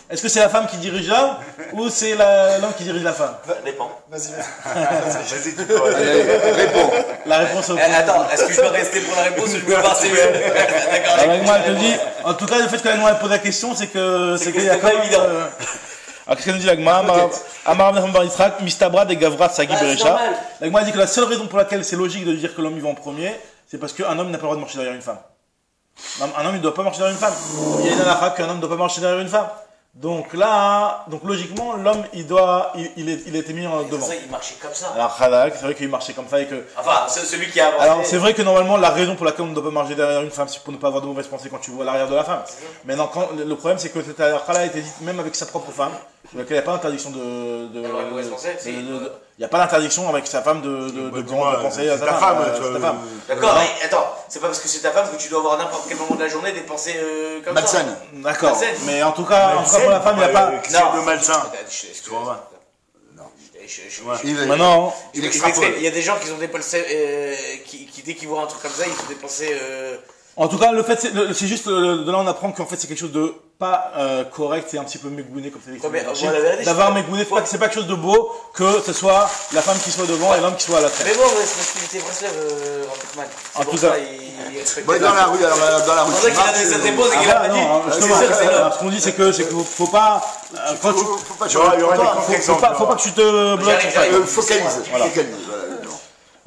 Est-ce que c'est la femme qui dirige l'homme, ou c'est l'homme qui dirige la femme? Ça dépend. Vas-y. Vas-y, tu peux Réponds. La réponse est Attends, est-ce que je peux rester pour la réponse ou je peux passer? D'accord. L'Agma te dit, en tout cas, le fait que l'Agma pose la question, c'est que qu'il y a pas évident. Alors, qu'est-ce qu'elle nous dit l'Agma? Amar Avnacham Bar Yitzhak, Mistabra de Gavrat Sagi Berecha. L'Agma dit que la seule raison pour laquelle c'est logique de dire que l'homme y va en premier, c'est parce qu'un homme n'a pas le droit de marcher derrière une femme. Un homme, il ne doit pas marcher derrière une femme. Il y a une halakha qu'un homme ne doit pas marcher derrière une femme. Donc là, logiquement, l'homme, il a été mis devant. Il marchait comme ça. Alors, Khadak, c'est vrai qu'il marchait comme ça et que. Enfin, celui qui a avancé. Alors, c'est vrai que normalement, la raison pour laquelle on ne doit pas marcher derrière une femme, c'est pour ne pas avoir de mauvaises pensées quand tu vois l'arrière de la femme. Mais non, le problème, c'est que cette halakha-là a été dite même avec sa propre femme, sur laquelle il n'y a pas d'interdiction D'avoir une mauvaise pensée, si. Il n'y a pas d'interdiction avec sa femme de penser à sa femme. C'est ta femme. D'accord, mais attends, c'est pas parce que c'est ta femme que tu dois avoir à n'importe quel moment de la journée des pensées comme ça. Malsaine. D'accord. Malsaine. Mais en tout cas, pour la femme, il n'y a pas. Non, de malsain. Excuse-moi. Maintenant, Il extrapole. Il y a des gens qui ont des pensées, qui dès qu'ils voient un truc comme ça, ils ont des pensées. en tout cas, le fait, c'est juste, de là on apprend qu'en fait c'est quelque chose de pas correct, c'est un petit peu mégouné comme ça. D'avoir mégouné, c'est pas quelque chose de beau que ce soit la femme qui soit devant et l'homme qui soit à la tête. Mais bon, responsabilité Breslev, Rapetman. En tout cas. Bon, dans la rue, alors dans la rue. C'est pour ça qu'il a donné cette réponse et qu'il a pas dit. Ce qu'on dit, c'est que faut pas. Quand tu, Faut pas Il y aura des contre-exemples. faut pas que tu te bloques. focalise. Voilà. Focalise.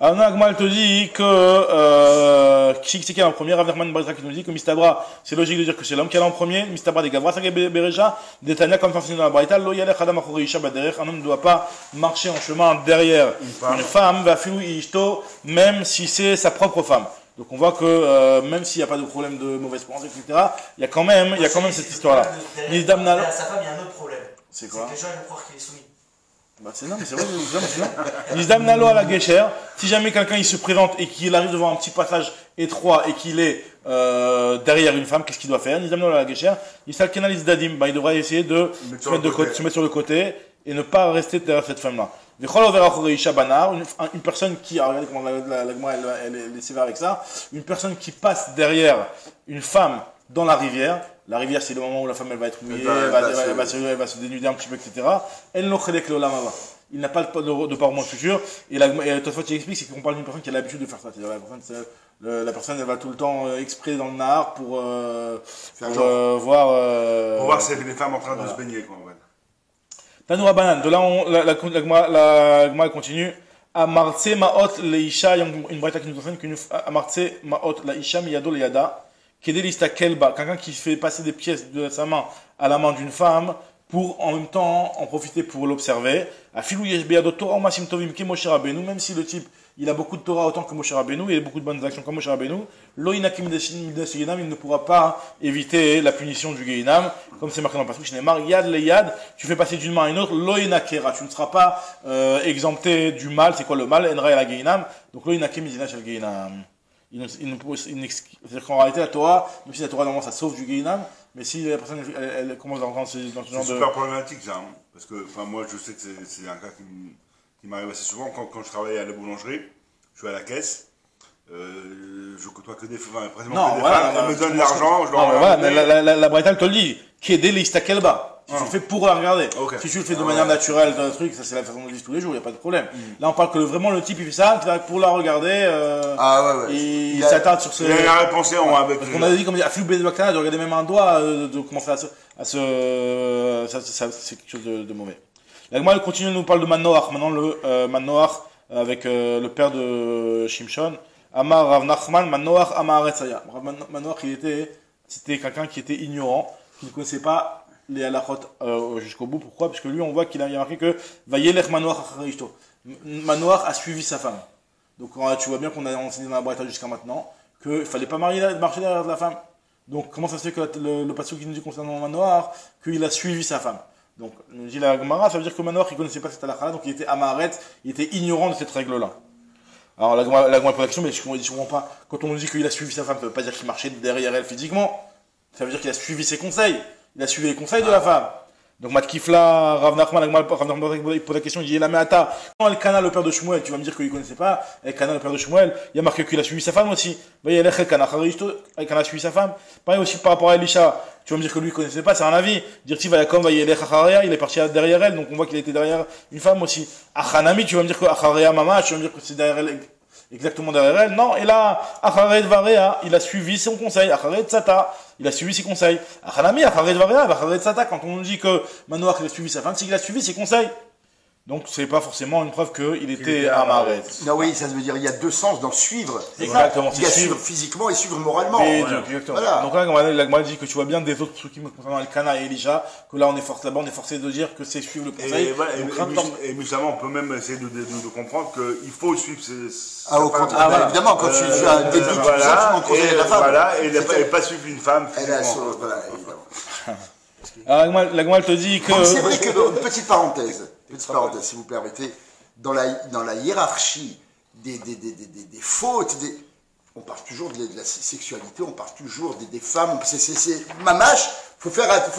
Alors, Agma, elle te dit que, qui c'est qui est en premier? Ravnerman Baritra qui nous dit que Mistabra, c'est logique de dire que c'est l'homme qui est en premier. Mistabra des Gavra, Sagé Bereja, Detania, comme enseigné dans la Barita, Lo Yalech Adam Achori Isha Baderech, un homme ne doit pas marcher en chemin derrière une femme, Vafiou Ishto, même si c'est sa propre femme. Donc on voit que, même s'il n'y a pas de problème de mauvaise pensée, etc., il y a quand même cette histoire-là. Derrière sa femme, il y a un autre problème. C'est quoi? que les gens vont croire qu'il est soumis. Bah c'est non, mais c'est vrai, Nizdam Nalo à la Gesher, si jamais quelqu'un il se présente et qu'il arrive devant un petit passage étroit et qu'il est derrière une femme, qu'est-ce qu'il doit faire? Nizdam Nalo à la Gesher, il devra essayer de se mettre sur le côté et ne pas rester derrière cette femme-là. Une personne qui, alors regardez comment l'Agma elle est sévère avec ça, une personne qui passe derrière une femme dans la rivière c'est le moment où la femme elle va être mouillée, elle va se dénuder un petit peu, etc. Il n'a pas de parlement futur, et toute fois il explique, c'est qu'on parle d'une personne qui a l'habitude de faire ça. La personne elle va tout le temps exprès dans le Nahar pour voir... Pour voir si les femmes en train de se baigner, quoi, en fait. Tanoura Banan, de là, la Gma continue. Amartse Maot Leisha, une braïta qui nous enseigne qu'une Amartse Maot Leisha Miyado Leyada, Kedelista Kelba, quelqu'un qui fait passer des pièces de sa main à la main d'une femme pour en même temps en profiter pour l'observer. Afilou Yesh Beyado Torah Masim Tovim Ke Moshe Rabbeinu, même si le type il a beaucoup de Torah autant que Moshe Rabbeinu, il a beaucoup de bonnes actions comme Moshe Rabbeinu, Lo Inakim Midas Gehinam, il ne pourra pas éviter la punition du Gehinam, comme c'est marqué dans le passage, Shneimar Yad le Yad, tu fais passer d'une main à une autre, Lo Inakera, tu ne seras pas exempté du mal, c'est quoi le mal? Enra la Gehinam, donc Lo Inakim Midinash al Gehinam. C'est-à-dire qu'en réalité la Torah, même si la Torah normalement ça sauve du Gehinam, mais si la personne elle commence dans ce genre de... C'est super problématique ça, hein, parce que moi je sais que c'est un cas qui m'arrive assez souvent quand je travaille à la boulangerie, je suis à la caisse, je côtoie que des femmes, non, voilà, elles me donnent l'argent, je leur envoie. Voilà, mais la Braïta te le dit, qui est des listes Kelba. Si tu le fais pour la regarder, si tu le fais de manière naturelle, dans le truc, ça c'est la façon de vivre tous les jours, il n'y a pas de problème. Là on parle que vraiment le type il fait ça, pour la regarder, il s'attarde sur ce... Il a réponse avec... Parce qu'on a dit, comme il a fait de regarder même un doigt, de commencer c'est quelque chose de mauvais. L'Agma elle continue, nous parle de Manoach, maintenant le Manoach avec le père de Shimshon, Amar Rav Nachman Manoach Amar Etzaya. Rav Manoach, c'était quelqu'un qui était ignorant, qui ne connaissait pas les halachot jusqu'au bout. Pourquoi? Parce que lui, on voit qu'il a marqué que Vayelech Manoach Acharishto. Manoach a suivi sa femme. Donc tu vois bien qu'on a enseigné dans la Braïta jusqu'à maintenant qu'il ne fallait pas marcher derrière la femme. Donc comment ça se fait que le pasuk qui nous dit concernant Manoach, qu'il a suivi sa femme? Donc nous dit la Gemara, ça veut dire que Manoach il ne connaissait pas cette halakha, donc il était amaret, il était ignorant de cette règle-là. Alors la Gemara pose la question, mais je ne comprends pas. Quand on nous dit qu'il a suivi sa femme, ça ne veut pas dire qu'il marchait derrière elle physiquement. Ça veut dire qu'il a suivi ses conseils. Il a suivi les conseils de la femme. Donc Matkifla, Rav Nachman, il pose la question, il dit Elameata, quand Elkana, le père de Shmuel, tu vas me dire qu'il ne connaissait pas, Elkana, le père de Shmuel, il y a marqué qu'il a suivi sa femme aussi. Elkana a suivi sa femme. Pareil aussi par rapport à Elisha, tu vas me dire que lui ne connaissait pas, c'est un avis. Dire Tivayakom, il est parti derrière elle, donc on voit qu'il était derrière une femme aussi. Achanami, tu vas me dire que Acharea Mama, tu vas me dire que c'est derrière elle, exactement derrière elle. Non, et là, Acharet Varea, il a suivi son conseil. Acharet Sata, il a suivi ses conseils. Achanami, Acharet Varea, Acharet Sata, quand on nous dit que Manoach il a suivi sa femme, c'est qu'il a suivi ses conseils. Donc, c'est pas forcément une preuve qu'il était amaret. Non, oui, ça veut dire il y a deux sens dans suivre. Exactement, Il y a c'est suivre physiquement et suivre moralement. Exactement. Voilà. Donc là, la Gemara dit que tu vois bien des autres trucs qui me concernant Elkana et Elisha, que là, on est forcé de dire que c'est suivre le conseil. Et justement, on peut même essayer de comprendre qu'il faut suivre au contraire, évidemment, quand tu as des doutes, tu montres la femme. Voilà, et pas suivre une femme. Voilà, évidemment. Alors, la Gemara te dit que... C'est vrai que, petite parenthèse, si vous permettez, dans la hiérarchie des fautes, on parle toujours de la sexualité, on parle toujours des femmes, c'est mamache, faut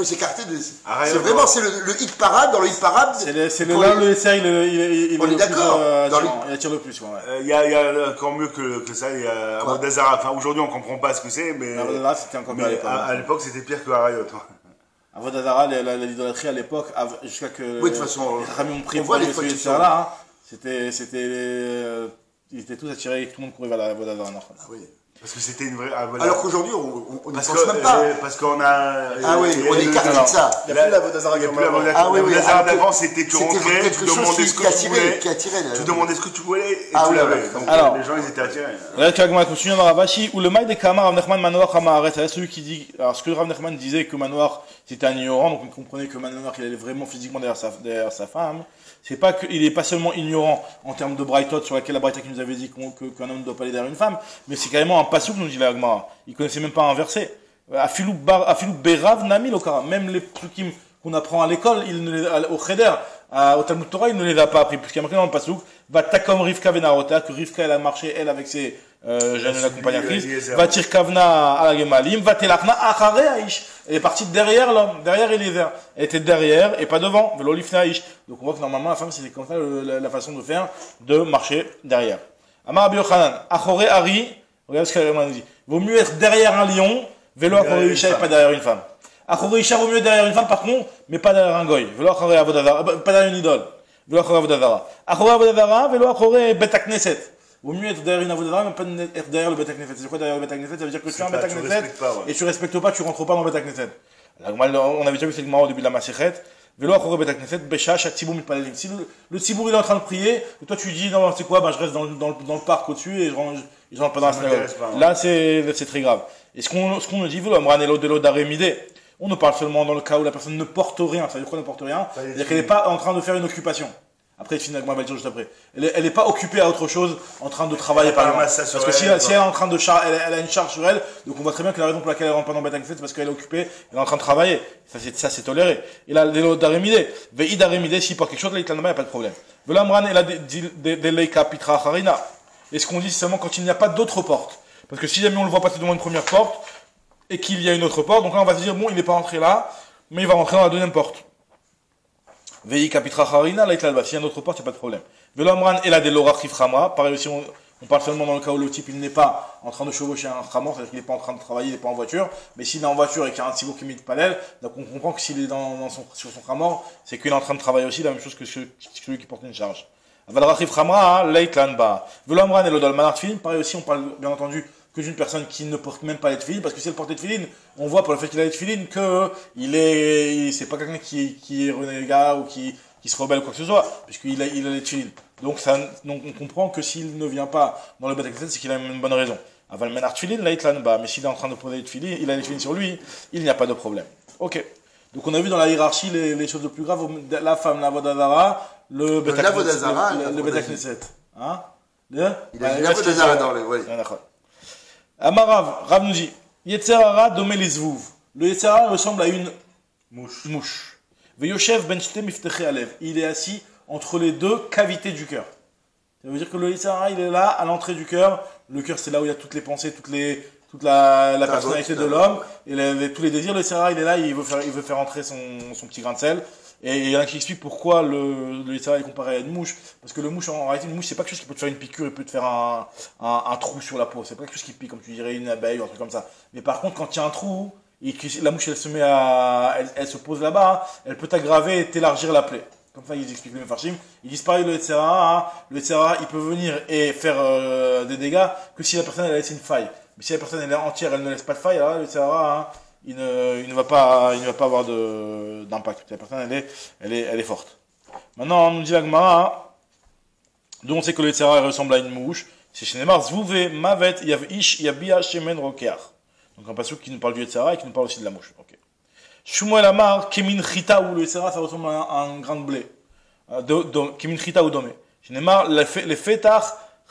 s'écarter de... C'est vraiment, c'est le hit parade, dans le hit parade... C'est le essai, il est d'accord, il attire le plus. Il y a encore mieux que ça, il y a Avodazara. Enfin, aujourd'hui, on ne comprend pas ce que c'est, mais... Là, c'était encore mieux à l'époque, c'était pire que Harayot. Avodazara, l'idolâtrie à l'époque, jusqu'à que oui, de toute façon, les Khamim ont pris on voit les photos photos là, ils étaient tous attirés, tout le monde courait vers la Avodazara. Ah oui. Parce que c'était une vraie... Alors qu'aujourd'hui, on ne pense même pas. Parce qu'on a... Ah oui, on est écarté de ça. Il n'y a plus la Vodazara comme avant. Ah oui, oui. L'Avodazara d'avant, c'était tu rentrais, tu demandais ce que tu voulais. Qui attirait. Tu demandais ce que tu voulais et Ah tu oui, l'avais. Donc alors, les gens, ils étaient attirés. Là, tu vas continuer dans Ravashi, où le maï des Kamar, Rav Nachman Manoach Hamaharet, c'est celui qui dit, alors ce que Rav Nachman disait que Manoach c'était un ignorant, donc on comprenait que Manoach il allait vraiment physiquement derrière sa femme. C'est pas qu'il est pas seulement ignorant en termes de Braithot sur laquelle la Braïta qui nous avait dit qu'un homme ne doit pas aller derrière une femme, mais c'est carrément un passouk, nous dit la Gemara. Il connaissait même pas un verset. Afilou Berav Nami Lokara, même les trucs qu'on apprend à l'école, au Cheder, au Talmud Torah, il ne les a pas appris, puisqu'il y a marqué dans le passouk, va takom Rivka Venarota, que Rivka elle a marché, elle, avec ses jeunes accompagnatrices, va tirkavna à la Gemalim, va telachna achare Aish. Elle est partie derrière l'homme, derrière Eliezer. Elle était derrière et pas devant, velo lifna Aish. Donc on voit que normalement la femme, c'était comme ça la façon de faire, de marcher derrière. Amar Rabbi Yochanan, achore Ari, regarde ce qu'elle nous dit. Vaut mieux être derrière un lion, vélo achore Isha et pas derrière une femme. Achore Isha vaut mieux derrière une femme par contre, mais pas derrière un goy. Vélo achore Avodazara, pas derrière une idole. Vélo achore Avodazara. Achore Avodazara, vélo achore Betakneset. Vaut mieux être derrière une Avodazara, mais pas être derrière le Beth Knesset. C'est quoi derrière le Beth Knesset? Ça veut dire que tu as un Beth Knesset et tu respectes pas, tu rentres pas dans le Beth Knesset. On avait déjà vu cette Gemara au début de la Masechet. Vélo achore Beth Knesset, Besha, Shatzibour Mitpalelim. Si le Tzibour il est en train de prier, et toi tu dis non, c'est quoi, je reste dans le parc au-dessus et je rentre pas dans la synagogue. Là c'est très grave. Et ce qu'on nous dit, Vélo Amranelo de l'Odarémide, on ne parle seulement dans le cas où la personne ne porte rien. Ça veut dire quoi ne porte rien? C'est-à-dire qu'elle n'est pas en train de faire une occupation. Après, finalement, va le dire juste après. Elle n'est pas occupée à autre chose, en train de travailler par exemple. Parce que si elle est en train de elle a une charge sur elle, donc on voit très bien que la raison pour laquelle elle rentre pas dans Beth Knesset, c'est parce qu'elle est occupée, elle est en train de travailler. Ça c'est toléré. Et là, l'élo d'arémidé, ve'i d'arémidé, s'il porte quelque chose, là, il n'y a pas de problème. Velamran, elle a des leika pitra harina. Et ce qu'on dit, c'est seulement quand il n'y a pas d'autre porte. Parce que si jamais on le voit passer devant une première porte, et qu'il y a une autre porte, donc là, on va se dire, bon, il n'est pas rentré là, mais il va rentrer dans la deuxième porte. Vei kapitra harina, là, s'il y a une autre porte, il n'y a pas de problème. Velamran, elle a des lora chiframa. Pareil aussi, on parle seulement dans le cas où le type, il n'est pas en train de chevaucher un khamor, c'est-à-dire qu'il n'est pas en train de travailler, il n'est pas en voiture. Mais s'il est en voiture et qu'il y a un tzibour qui met de palel, donc on comprend que s'il est sur son khamor, c'est qu'il est en train de travailler aussi, la même chose que celui qui porte une charge. Avalra chiframa, leitlan ba. Velamran, elle a le manartfilin. Pareil aussi, on parle, bien entendu, que d'une personne qui ne porte même pas les tefilines, parce que si elle porte les tefilines, on voit pour le fait qu'il a les tefilines que c'est pas quelqu'un qui est renégat ou qui qu'il se rebelle ou quoi que ce soit, puisqu'il a les tefilin. Donc on comprend que s'il ne vient pas dans le Beth Knesset, c'est qu'il a une bonne raison. Aval menar tefilin, la itlan ba, mais s'il est en train de poser les tefilin, il a les tefilin sur lui, il n'y a pas de problème. Ok. Donc on a vu dans la hiérarchie les choses les plus graves, la femme, la Vodazara, le Beth Knesset. Hein? Il a dit la Vodazara dans le... Oui. Amarav, Rav nous dit, Yetzerara domé les zvouv. Le Yetzerara ressemble à une mouche. Veyoshev ben shte mifteche alev. Il est assis entre les deux cavités du cœur. Ça veut dire que le Yetzerara, il est là, à l'entrée du cœur. Le cœur, c'est là où il y a toutes les pensées, toute la personnalité de l'homme. Et tous les désirs. Le Yetzerara, il est là, il veut faire entrer son petit grain de sel. Et il y en a qui expliquent pourquoi le Yetzerara est comparé à une mouche. Parce que le mouche, en réalité, une mouche, c'est pas quelque chose qui peut te faire une piqûre, il peut te faire un trou sur la peau. C'est pas quelque chose qui pique, comme tu dirais une abeille ou un truc comme ça. Mais par contre, quand il y a un trou, et que la mouche, elle se met elle se pose là-bas, elle peut t'aggraver et t'élargir la plaie. Comme ça, ils expliquent les Mefarshim. Ils disent pareil, le Yetzerara, il peut venir et faire des dégâts que si la personne, elle a laissé une faille. Mais si la personne, elle est entière, elle ne laisse pas de faille, alors le Yetzerara, il ne va pas avoir d'impact. La personne, elle est forte. Maintenant, on nous dit la Gemara, d'où on sait que le Yetzerara ressemble à une mouche. C'est chez Neymar, Zvouve, Mavet, Yav Ish, Yabia, Shemen, Rokeach. Donc un passage qui nous parle du Yetzerara et qui nous parle aussi de la mouche. Ok. Shmuel Amar, Kemin Chita, où le Yetzerara, ça ressemble à un grain de blé. Kemin Chita ou Domé. Chez Neymar, les Fetach,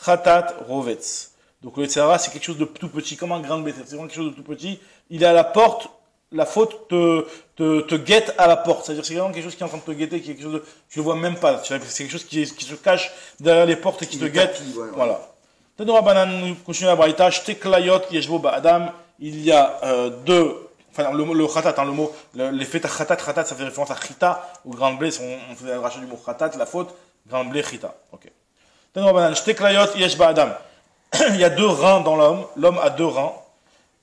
Chatat, Rovetz. Donc le Yetzerara, c'est quelque chose de tout petit, comme un grain de blé. C'est vraiment quelque chose de tout petit. Il est à la porte, la faute te guette à la porte. C'est-à-dire c'est vraiment quelque chose qui est en train de te guetter, qui est quelque chose de, tu le vois même pas. C'est quelque chose qui se cache derrière les portes et qui te guette. Voilà. Tanoura Banan, nous continuons la braïta. Shte klayot yeshbo ba'adam. Il y a deux, enfin le khatat, hein, le mot, l'effet khatat, ça fait référence à chita, ou grand blé, on faisait le rachat du mot khatat, la faute, grand blé, chita. Ok. Tanoura Banan, shte klayot yesh ba'adam. Il y a deux reins dans l'homme a deux reins.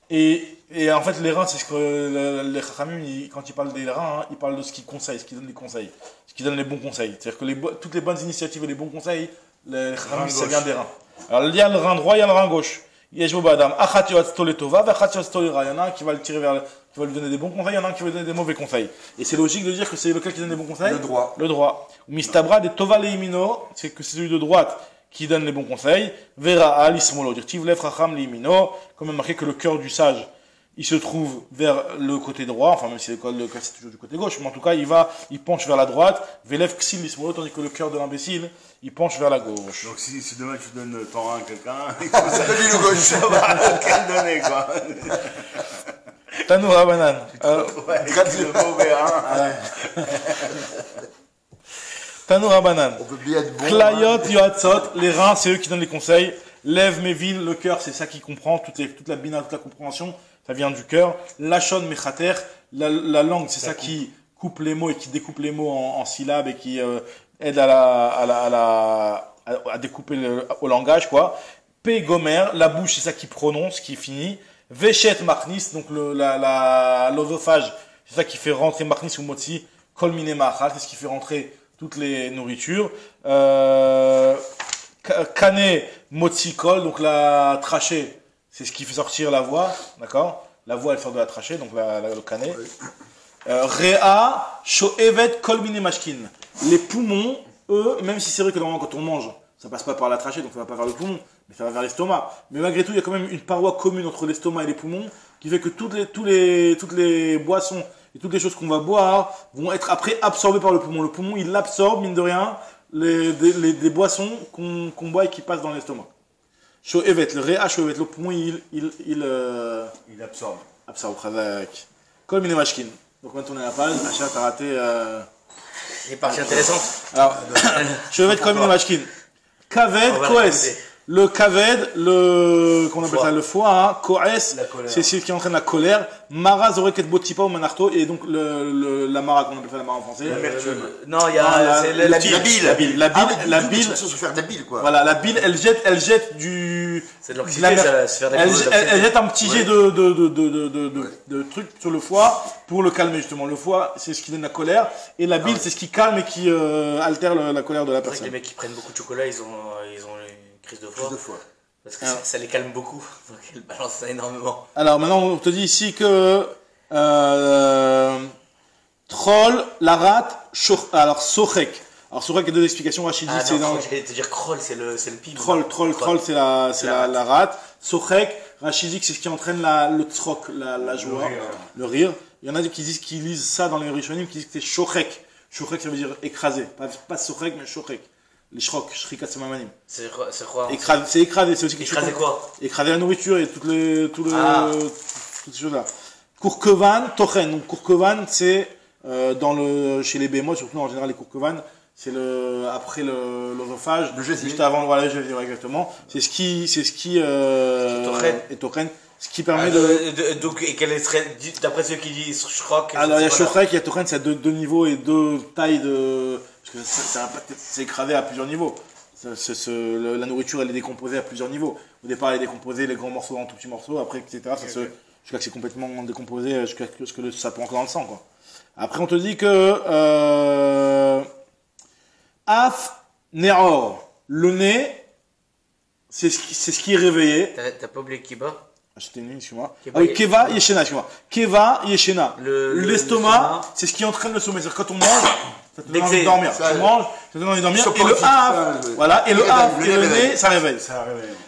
Et en fait, les reins, c'est ce que les Chachamim, quand ils parlent des reins, ils parlent de ce qu'ils conseillent, ce qu'ils donnent les conseils, ce qu'ils donnent les bons conseils. C'est-à-dire que toutes les bonnes initiatives et les bons conseils, les Chachamim, ça vient des reins. Alors, il y a le rein droit, il y a le rein gauche. Il y a un qui va le tirer qui va lui donner des bons conseils, il y en a un qui va lui donner des mauvais conseils. Et c'est logique de dire que c'est lequel qui donne des bons conseils? Le droit. Mistabra de Tova Leimino, c'est que c'est celui de droite qui donne les bons conseils. Vera Alismolo, dire Tivlev Racham Leimino, comme marqué que le cœur du sage, il se trouve vers le côté droit, enfin même si le cœur c'est toujours du côté gauche, mais en tout cas il penche vers la droite, Velev Ksil Lismolo, tandis que le cœur de l'imbécile, il penche vers la gauche. Donc si demain tu donnes ton rein à quelqu'un, il faut ça va le donner quoi. Tanoura Banan. Le mauvais rein. Tanoura Banan. On peut bien être bon. Klayot Yoatzot, les reins c'est eux qui donnent les conseils. Lève Mevin, le cœur c'est ça qui comprend, toute la bina, toute la compréhension, ça vient du cœur. Lachon Mechater, la langue c'est ça qui coupe les mots et qui découpe les mots en syllabes et qui aide à découper au langage quoi. P Gomer, la bouche c'est ça qui prononce, qui finit. Veshet Machnis, donc l'osophage, c'est ça qui fait rentrer Machnis ou Motzi, Kol Mine Machal, c'est ce qui fait rentrer toutes les nourritures. Kane Motsikol, donc la trachée, c'est ce qui fait sortir la voix, d'accord? La voix elle sort de la trachée, donc le kané. Rea Shoevet Kol Mine Mashkin. Les poumons, eux, même si c'est vrai que normalement quand on mange, ça passe pas par la trachée, donc ça va pas vers le poumon, mais ça va vers l'estomac. Mais malgré tout, il y a quand même une paroi commune entre l'estomac et les poumons, qui fait que toutes les boissons et toutes les choses qu'on va boire vont être après absorbées par le poumon. Le poumon, il absorbe, mine de rien, des boissons qu'on boit et qui passent dans l'estomac. Shoevet, le Réa Shoevet, le poumon, il absorbe. Absorbe, Khazak. Kol Mine Mashkin. Donc maintenant on est à la page, Achat, t'as raté. Les parties intéressantes. Alors, Shoevet Kol Mine Mashkin. Kaved, Koes. Le kaved, qu'on appelle ça le foie, hein, Koes, c'est celui qui entraîne la colère. Mara zoreket botipa ou manarto, et donc la mara, qu'on appelle ça la mara en français. Non, il y a la bile. La bile. Se faire de la bile, quoi. Voilà, la bile, elle jette du. C'est de l'anxiété, ça va se faire elle jette un petit jet de trucs sur le foie pour le calmer, justement. Le foie, c'est ce qui donne la colère, et la bile, c'est ce qui calme et qui altère la colère de la personne. Les mecs qui prennent beaucoup de chocolat, ils ont une crise de foie. Parce que ça les calme beaucoup, donc ils balancent ça énormément. Alors maintenant, on te dit ici que Troll, la rate, alors Sochek. Alors Sochek, il y a deux explications. Rachid dit Ah c'est non, dans. j'allais te dire Kroll, c'est le pib. Troll, c'est la rate. Sochek, Rachid dit que c'est ce qui entraîne le tzrok, la joie, le rire. Il y en a qui disent qu'ils lisent ça dans les Rishonim, qui disent que c'est Shochek. Shochek, ça veut dire écrasé. Pas Sochek, mais Shochek. Les shrok, shrikat samamanim. C'est quoi? Écraser, c'est écraser, c'est aussi quelque chose. Écraser quoi? Écraser la nourriture et toutes ces choses-là. Kourkovan, tochen. Donc Kourkovan, c'est chez les bémots, surtout en général les Kourkovan, c'est après l'osophage, juste avant, voilà, je vais dire exactement. C'est ce qui est tochen. Ce qui permet donc, et quel serait, d'après ceux qui disent Shrok? Alors, il y a Shrok, il y a Tochen, c'est deux niveaux et deux tailles de. Parce que c'est écravé à plusieurs niveaux. La nourriture, elle est décomposée à plusieurs niveaux. Au départ, elle est décomposée, les grands morceaux en tout petits morceaux, après, etc. Jusqu'à que c'est complètement décomposé, jusqu'à ce que ça peut entrer dans le sang, quoi. Après, on te dit que. Af Neor, le nez, c'est ce qui est réveillé. T'as pas oublié Kiba? J'étais une ligne, excuse-moi. Ah oui, Keva Yeshena, excuse-moi. Keva Yeshena. L'estomac, c'est ce qui entraîne le sommeil. C'est-à-dire quand on mange, ça te donne envie de dormir. Tu manges, ça te donne envie de dormir. Et le haf, voilà, et le haf, et le nez, ça réveille.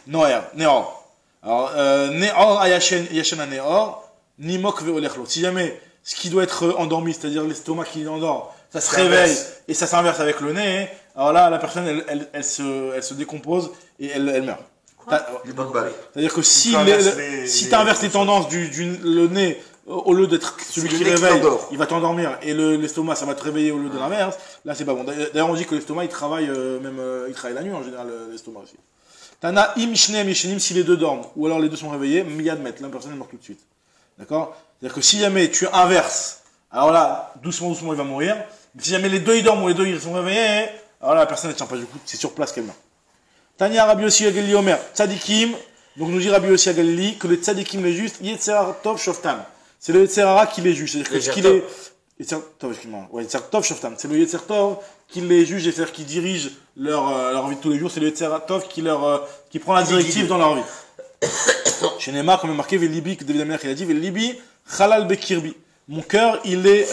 Neor. Alors, Neor Yeshena Neor, Nimok Veolechlo. Si jamais ce qui doit être endormi, c'est-à-dire l'estomac qui endort, ça se réveille et ça s'inverse avec le nez, alors là, la personne, elle se décompose et elle meurt. C'est-à-dire que si tu inverses les tendances le nez, au lieu d'être celui qui réveille, il va t'endormir, et l'estomac, ça va te réveiller au lieu de l'inverse, là c'est pas bon. D'ailleurs, on dit que l'estomac, il travaille il travaille la nuit en général, l'estomac aussi. Tana im shneim yeshenim, si les deux dorment, ou alors les deux sont réveillés, miyad met, la personne meurt tout de suite. D'accord? C'est-à-dire que si jamais tu inverses, alors là, doucement, il va mourir, mais si jamais les deux ils dorment ou les deux ils sont réveillés, alors là, la personne ne tient pas du coup, c'est sur place qu'elle meurt. Tania Rabbi Yossi Agali Omer, tzadikim, donc nous dit Rabbi Yossi Agali que le tzadikim les justes, Yetzerara Tov Shoftam. C'est le Yetzerara qui les juge, c'est-à-dire que ce qu'il est. Tov, excuse-moi. Ouais, Tov Shoftam. C'est le Yetzer Tov qui les juge, c'est-à-dire qui dirige leur vie de tous les jours, c'est le Yetzerara Tov qui prend la directive dans leur vie. Chez Neymar, comme marqué, Velibi, que David Amer il a dit, Velibi, Chalal Bekirbi. Mon cœur, il est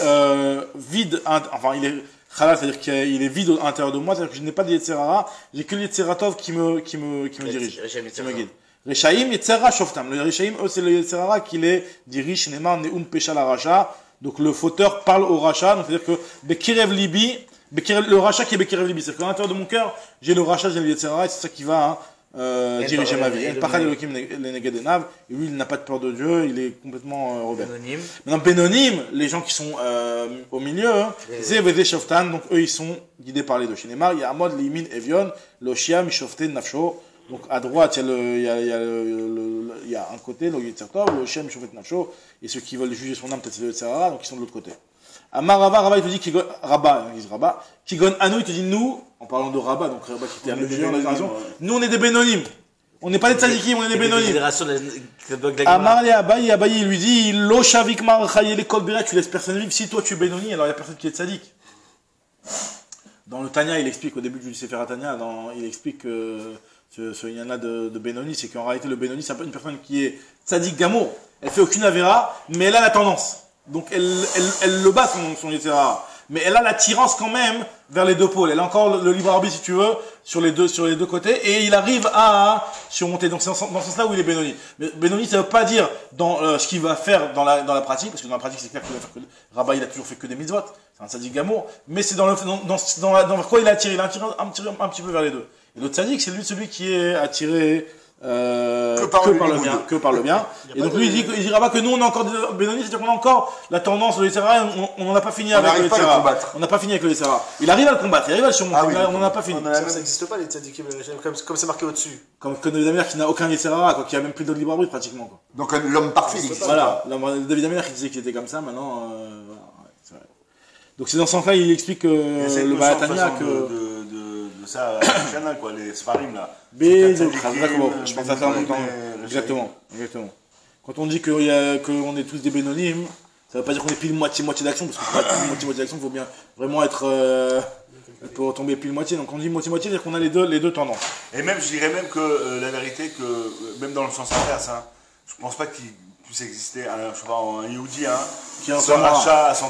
vide, enfin, il est. Khalal, c'est-à-dire qu'il est vide à l'intérieur de moi, c'est-à-dire que je n'ai pas de Yetzerara, j'ai que le Yetzeratov qui me dirige, qui me guide. Rechaim, Yetzera Shoftam. Le Rechaim, eux, c'est le Yetzerara qui les dirige, Neymar, Neum Pesha la Racha. Donc le fauteur parle au Racha, donc c'est-à-dire que Bekirev Libi, le Racha qui est Bekirev Libi, c'est-à-dire qu'à l'intérieur de mon cœur, j'ai le Racha, j'ai le Yetzerara, et c'est ça qui va diriger ma vie. El Pachad Elohim le Negedenav, et lui, il n'a pas de peur de Dieu, il est complètement rebelle. Maintenant, Benonim, les gens qui sont au milieu, Zevede Shoftan, donc eux, ils sont guidés par les deux. Chez Neymar, il y a Amod, Limin, Evion, Loshia, Mishofte, Nafsho. Donc à droite, il y a un côté, le Yetzertov, le Shem, Mishofte, Nafsho, et ceux qui veulent juger son âme, peut-être c'est le Yetzerara, donc ils sont de l'autre côté. Amar Rabba, il te dit Rabba, Kigon Anou, il te dit nous, en parlant de Rabba, donc Rabba qui était un musulman, la génération, nous on est des Bénonim. On n'est pas des tzadikim, on est des Bénonim. Amar le Abaye, il lui dit Lo Shavik Mar Chayele Kol Bira, tu laisses personne vivre. Si toi tu es Bénoni, alors il n'y a personne qui est tzadik. Dans le Tanya, il explique, au début du Sefer Tanya, il explique que ce yana de Bénoni, c'est qu'en réalité le Bénoni, c'est une personne qui est tzadik gamour. Elle fait aucune avéra, mais elle a la tendance. Donc elle le bat son Yetzerara. Mais elle a l'attirance quand même vers les deux pôles. Elle a encore le libre arbitre, si tu veux, sur les deux côtés, et il arrive à surmonter. Donc c'est dans ce sens-là où il est Bénoni. Mais Bénoni, ça veut pas dire dans ce qu'il va faire dans la pratique, parce que dans la pratique, c'est clair qu'il va faire que Rabba, il a toujours fait que des mitzvot. C'est un tzaddik gamour. Mais c'est dans quoi il a attiré. Il a attiré un petit peu vers les deux. Et l'autre tzaddik, c'est lui qui est attiré que par le bien. Et donc lui il dit Rabba que nous on a encore des Bénonis, c'est-à-dire qu'on a encore la tendance de l'Etzera, on n'en a pas fini avec l'Etzera. On n'a pas fini avec l'Etzera. Il arrive à le combattre, il arrive à le surmonter, on n'en a pas fini. Ça n'existe pas les tzadikim, comme c'est marqué au-dessus. Comme David Amer qui n'a aucun Etzera, qui a même plus de libre arbitre pratiquement, quoi. Donc l'homme parfait, il existe. Voilà, David Amer qui disait qu'il était comme ça, maintenant c'est vrai. Donc c'est dans ce sens-là, il explique que le Balatania que ça, quoi, les Sfarim là. Je pense à ça en même temps. Exactement. Quand on dit qu'on est tous des Bénonim, ça veut pas dire qu'on est pile moitié d'action, parce que pour être pile moitié d'action, il faut bien vraiment être pour tomber pile moitié. Donc on dit moitié, c'est-à-dire qu'on a les deux tendances. Et même, je dirais même que la vérité, que même dans le sens inverse, hein, je pense pas qu'il puisse exister un Yehudi qui soit rachat à 100%.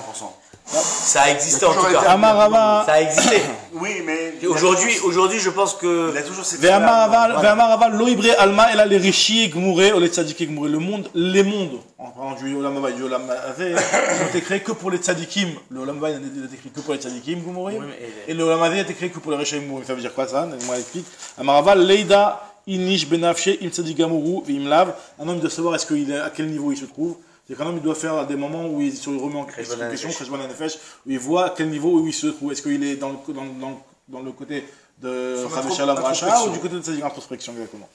Ça a existé en tout toujours été cas. Amarava. Ça a existé. Oui, mais. Et aujourd'hui, je pense que. Il a toujours cette. Ve'amaraval lo ibre alma ela le rishi gmure ou les tzadiki gmure. Les mondes, en parlant du Olam Haba et du Olam Hazeh, ils ont été créés que pour les tzadikim. Le Olam Haba il a été créé que pour les tzadikim gmure. Oui, mais- Et le Olam Hazeh a été créé que pour les rishaim gmure. Ça veut dire quoi ça? Moi explique. Amaraval leida inish benafshe im tzadigamuru ve'im lav. Un homme doit savoir à quel niveau il se trouve. C'est qu'un homme il doit faire des moments où il se remet en question, Cheshbon HaNefesh, où il voit à quel niveau où il se trouve. Est-ce qu'il est dans le côté de Chavé Shalom Racha ou du côté de sa introspection exactement.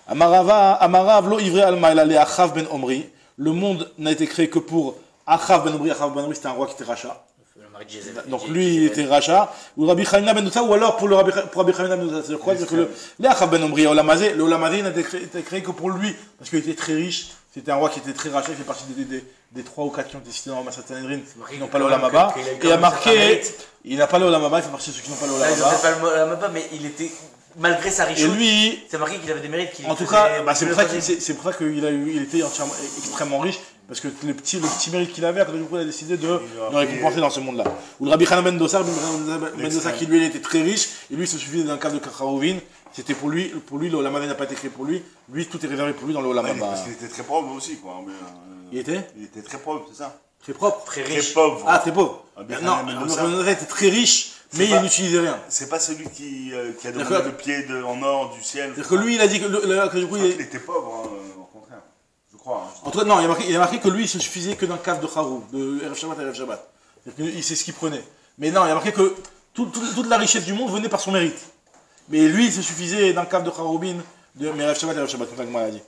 Amarav lo ivrei alma ela le Achav ben Omri. Le monde n'a été créé que pour Achav ben Omri. Achav ben Omri c'était un roi qui était Racha. Le mari de Jézabel. Donc lui il était Racha. Ou Rabbi Chanina ben Dosa, ou alors pour Rabbi Chanina ben Dosa. C'est quoi? C'est que le Achav ben Omri, le Olam Hazeh n'a été créé que pour lui parce qu'il était très riche. C'était un roi qui était très Racha. Il fait partie des 3 ou 4 qui ont été cités dans Massat Sanhedrin, qui n'ont pas le Olam Haba. Et il a marqué, il n'a pas le Olam Haba, il fait partie de ceux qui n'ont pas le Olam Là, ils ont Haba. peut-être pas le Olam Haba, mais il était, malgré sa Et richesse, lui, c'est marqué qu'il avait des mérites. en tout cas, c'est pour ça qu'il était entièrement, extrêmement riche, parce que le petit mérite qu'il avait, après du coup, il a décidé de le récompenser dans ce monde-là. Ou le Rabbi Hanan ben Dosa, qui lui, il était très riche, et lui, il se suffisait d'un cave de Kacharouvin. C'était pour lui, le Olam Haba n'a pas été créé pour lui. Lui, tout est réservé pour lui dans le Olam Haba. Parce qu'il était très pauvre aussi, quoi. Mais, Il était très pauvre, c'est ça. très propre. très Très riche. pauvre. Ah, très pauvre. Ah, bien, Non, bien, Rabbi ça. Hanan était très riche, mais il n'utilisait rien. C'est pas celui qui a donné D'accord. le pied en or du ciel. C'est-à-dire que lui, il a dit que du coup, Il était pauvre, hein, au contraire. Je crois. Hein. En tout cas, non, il a marqué que lui, il se suffisait que d'un cave de Harou, de Erev Shabbat à Erev Shabbat. C'est ce qu'il prenait. Mais non, il a marqué que toute la richesse du monde venait par son mérite. Mais lui, il se suffisait d'un cave de Haroubin, de Erev Shabbat à Erev Shabbat, comme ça que moi l'a dit.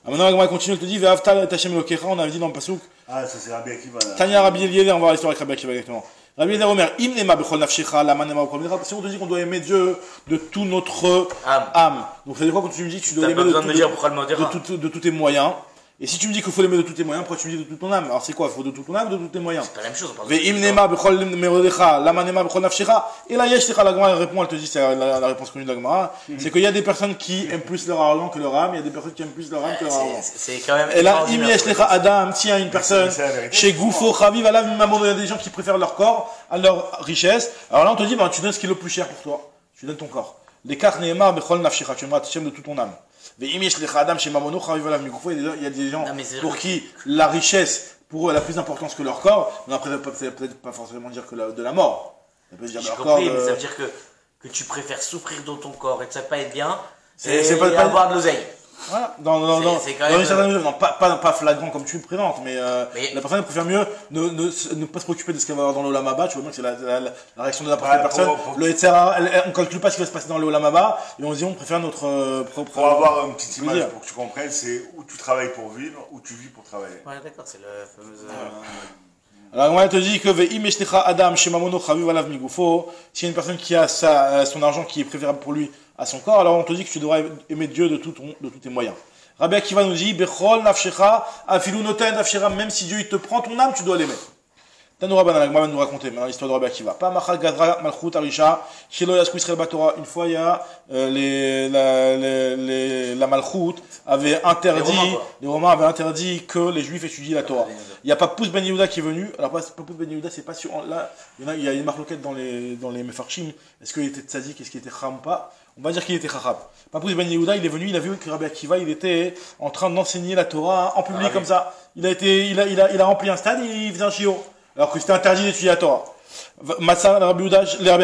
Alors maintenant, Agma continue, il te dit, Ve'avtal et Hashem Elokecha, on avait dit dans le Pasuk. Ah, ça c'est Rabbi Akiva là. Tanya Rabbi Eliezer, on va voir l'histoire avec Rabbi Akiva exactement. Rabbi Eliezer Omer, Im nema bechol nafshecha, lama nema bechol nefshecha. Si on te dit qu'on doit aimer Dieu de tout notre âme. Donc ça veut dire quoi quand tu me dis que tu dois T'as pas l'aimer besoin de me dire pourquoi le modérer. de tous tes moyens? Et si tu me dis qu'il faut l'aimer de tous tes moyens, pourquoi tu me dis de toute ton âme? Alors c'est quoi? Il faut de toute ton âme, de tous tes moyens. C'est pas la même chose. On parle de Ve'im nema bechol merodecha, lama nema bechol nafshecha. Et là, yesh techa, la Gemara répond, elle te dit, c'est la réponse connue de la Gemara. C'est qu'il y a des personnes qui aiment plus leur argent que leur âme, il y a des personnes qui aiment plus leur âme que leur argent. C'est quand même. Et là, im extraordinaire, yesh lecha adam, s'il y a une personne, c'est la vérité. chez Goufo, Chaviv, Alav, Mamono, il y a des gens qui préfèrent leur corps à leur richesse. Alors là, on te dit, tu donnes ce qui est le plus cher pour toi. Tu donnes ton corps. L'écart ne'emar bechol nafshecha, tu aimeras Hachem de toute ton âme. Ve'im yesh lecha adam, chez Mamono, Chaviv, Alav, Goufo, il y a des gens Non, mais c'est pour vrai. qui la richesse, pour eux, elle a plus d'importance que leur corps. Mais après, ça veut peut-être pas forcément dire que de la mort. Ça peut se dire J'ai leur compris, corps. mais ça veut dire que tu préfères souffrir dans ton corps et de ça pas être bien, C'est et pas- avoir de l'oseille. Voilà, C'est quand dans une même, certaine mesure, non, pas flagrant comme tu le présentes, mais, Mais- la personne elle préfère mieux ne pas se préoccuper de ce qu'elle va avoir dans le Olam Haba. Tu vois bien que c'est la réaction de n'importe quelle Ouais, personne. pour- Le Yetzirah, on calcule pas ce qui va se passer dans le Olam Haba, et on se dit on préfère notre propre. Pour avoir une petite image plaisir. pour que tu comprennes, c'est où tu travailles pour vivre, où tu vis pour travailler. Ouais, d'accord, c'est la fameuse. Alors, moi, elle te dit que Ve'im yeshlecha adam shemamono chaviv alav migufo. S'il y a une personne qui a son argent qui est préférable pour lui à son corps, alors on te dit que tu devras aimer Dieu de tous tes moyens. Rabbi Akiva nous dit, Bechol nafshecha afilu noten nafshecha, même si Dieu il te prend ton âme, tu dois l'aimer. Tanou Rabban Alagma va nous raconter maintenant l'histoire de Rabbi Akiva. Pa machal gadra malchut arisha, shelo yasku Israël batora. Une fois, il y a la malchut avait interdit, les Romains avaient interdit que les Juifs étudient la Torah. Il n'y a pas Pousse Ben Yehuda qui est venu. Alors Pousse Ben Yehuda, c'est pas sûr. Là, il y a une marloquette dans les Mefarshim. Est-ce qu'il était tzadik, est-ce qu'il était chacham ou pas? On va dire qu'il était chacham. Pousse Ben Yehuda, il est venu, il a vu que Rabbi Akiva, il était en train d'enseigner la Torah en public comme ça. Il a rempli un stade, il faisait un chiot. Alors que c'était interdit d'étudier la Torah. Matza, Rabbi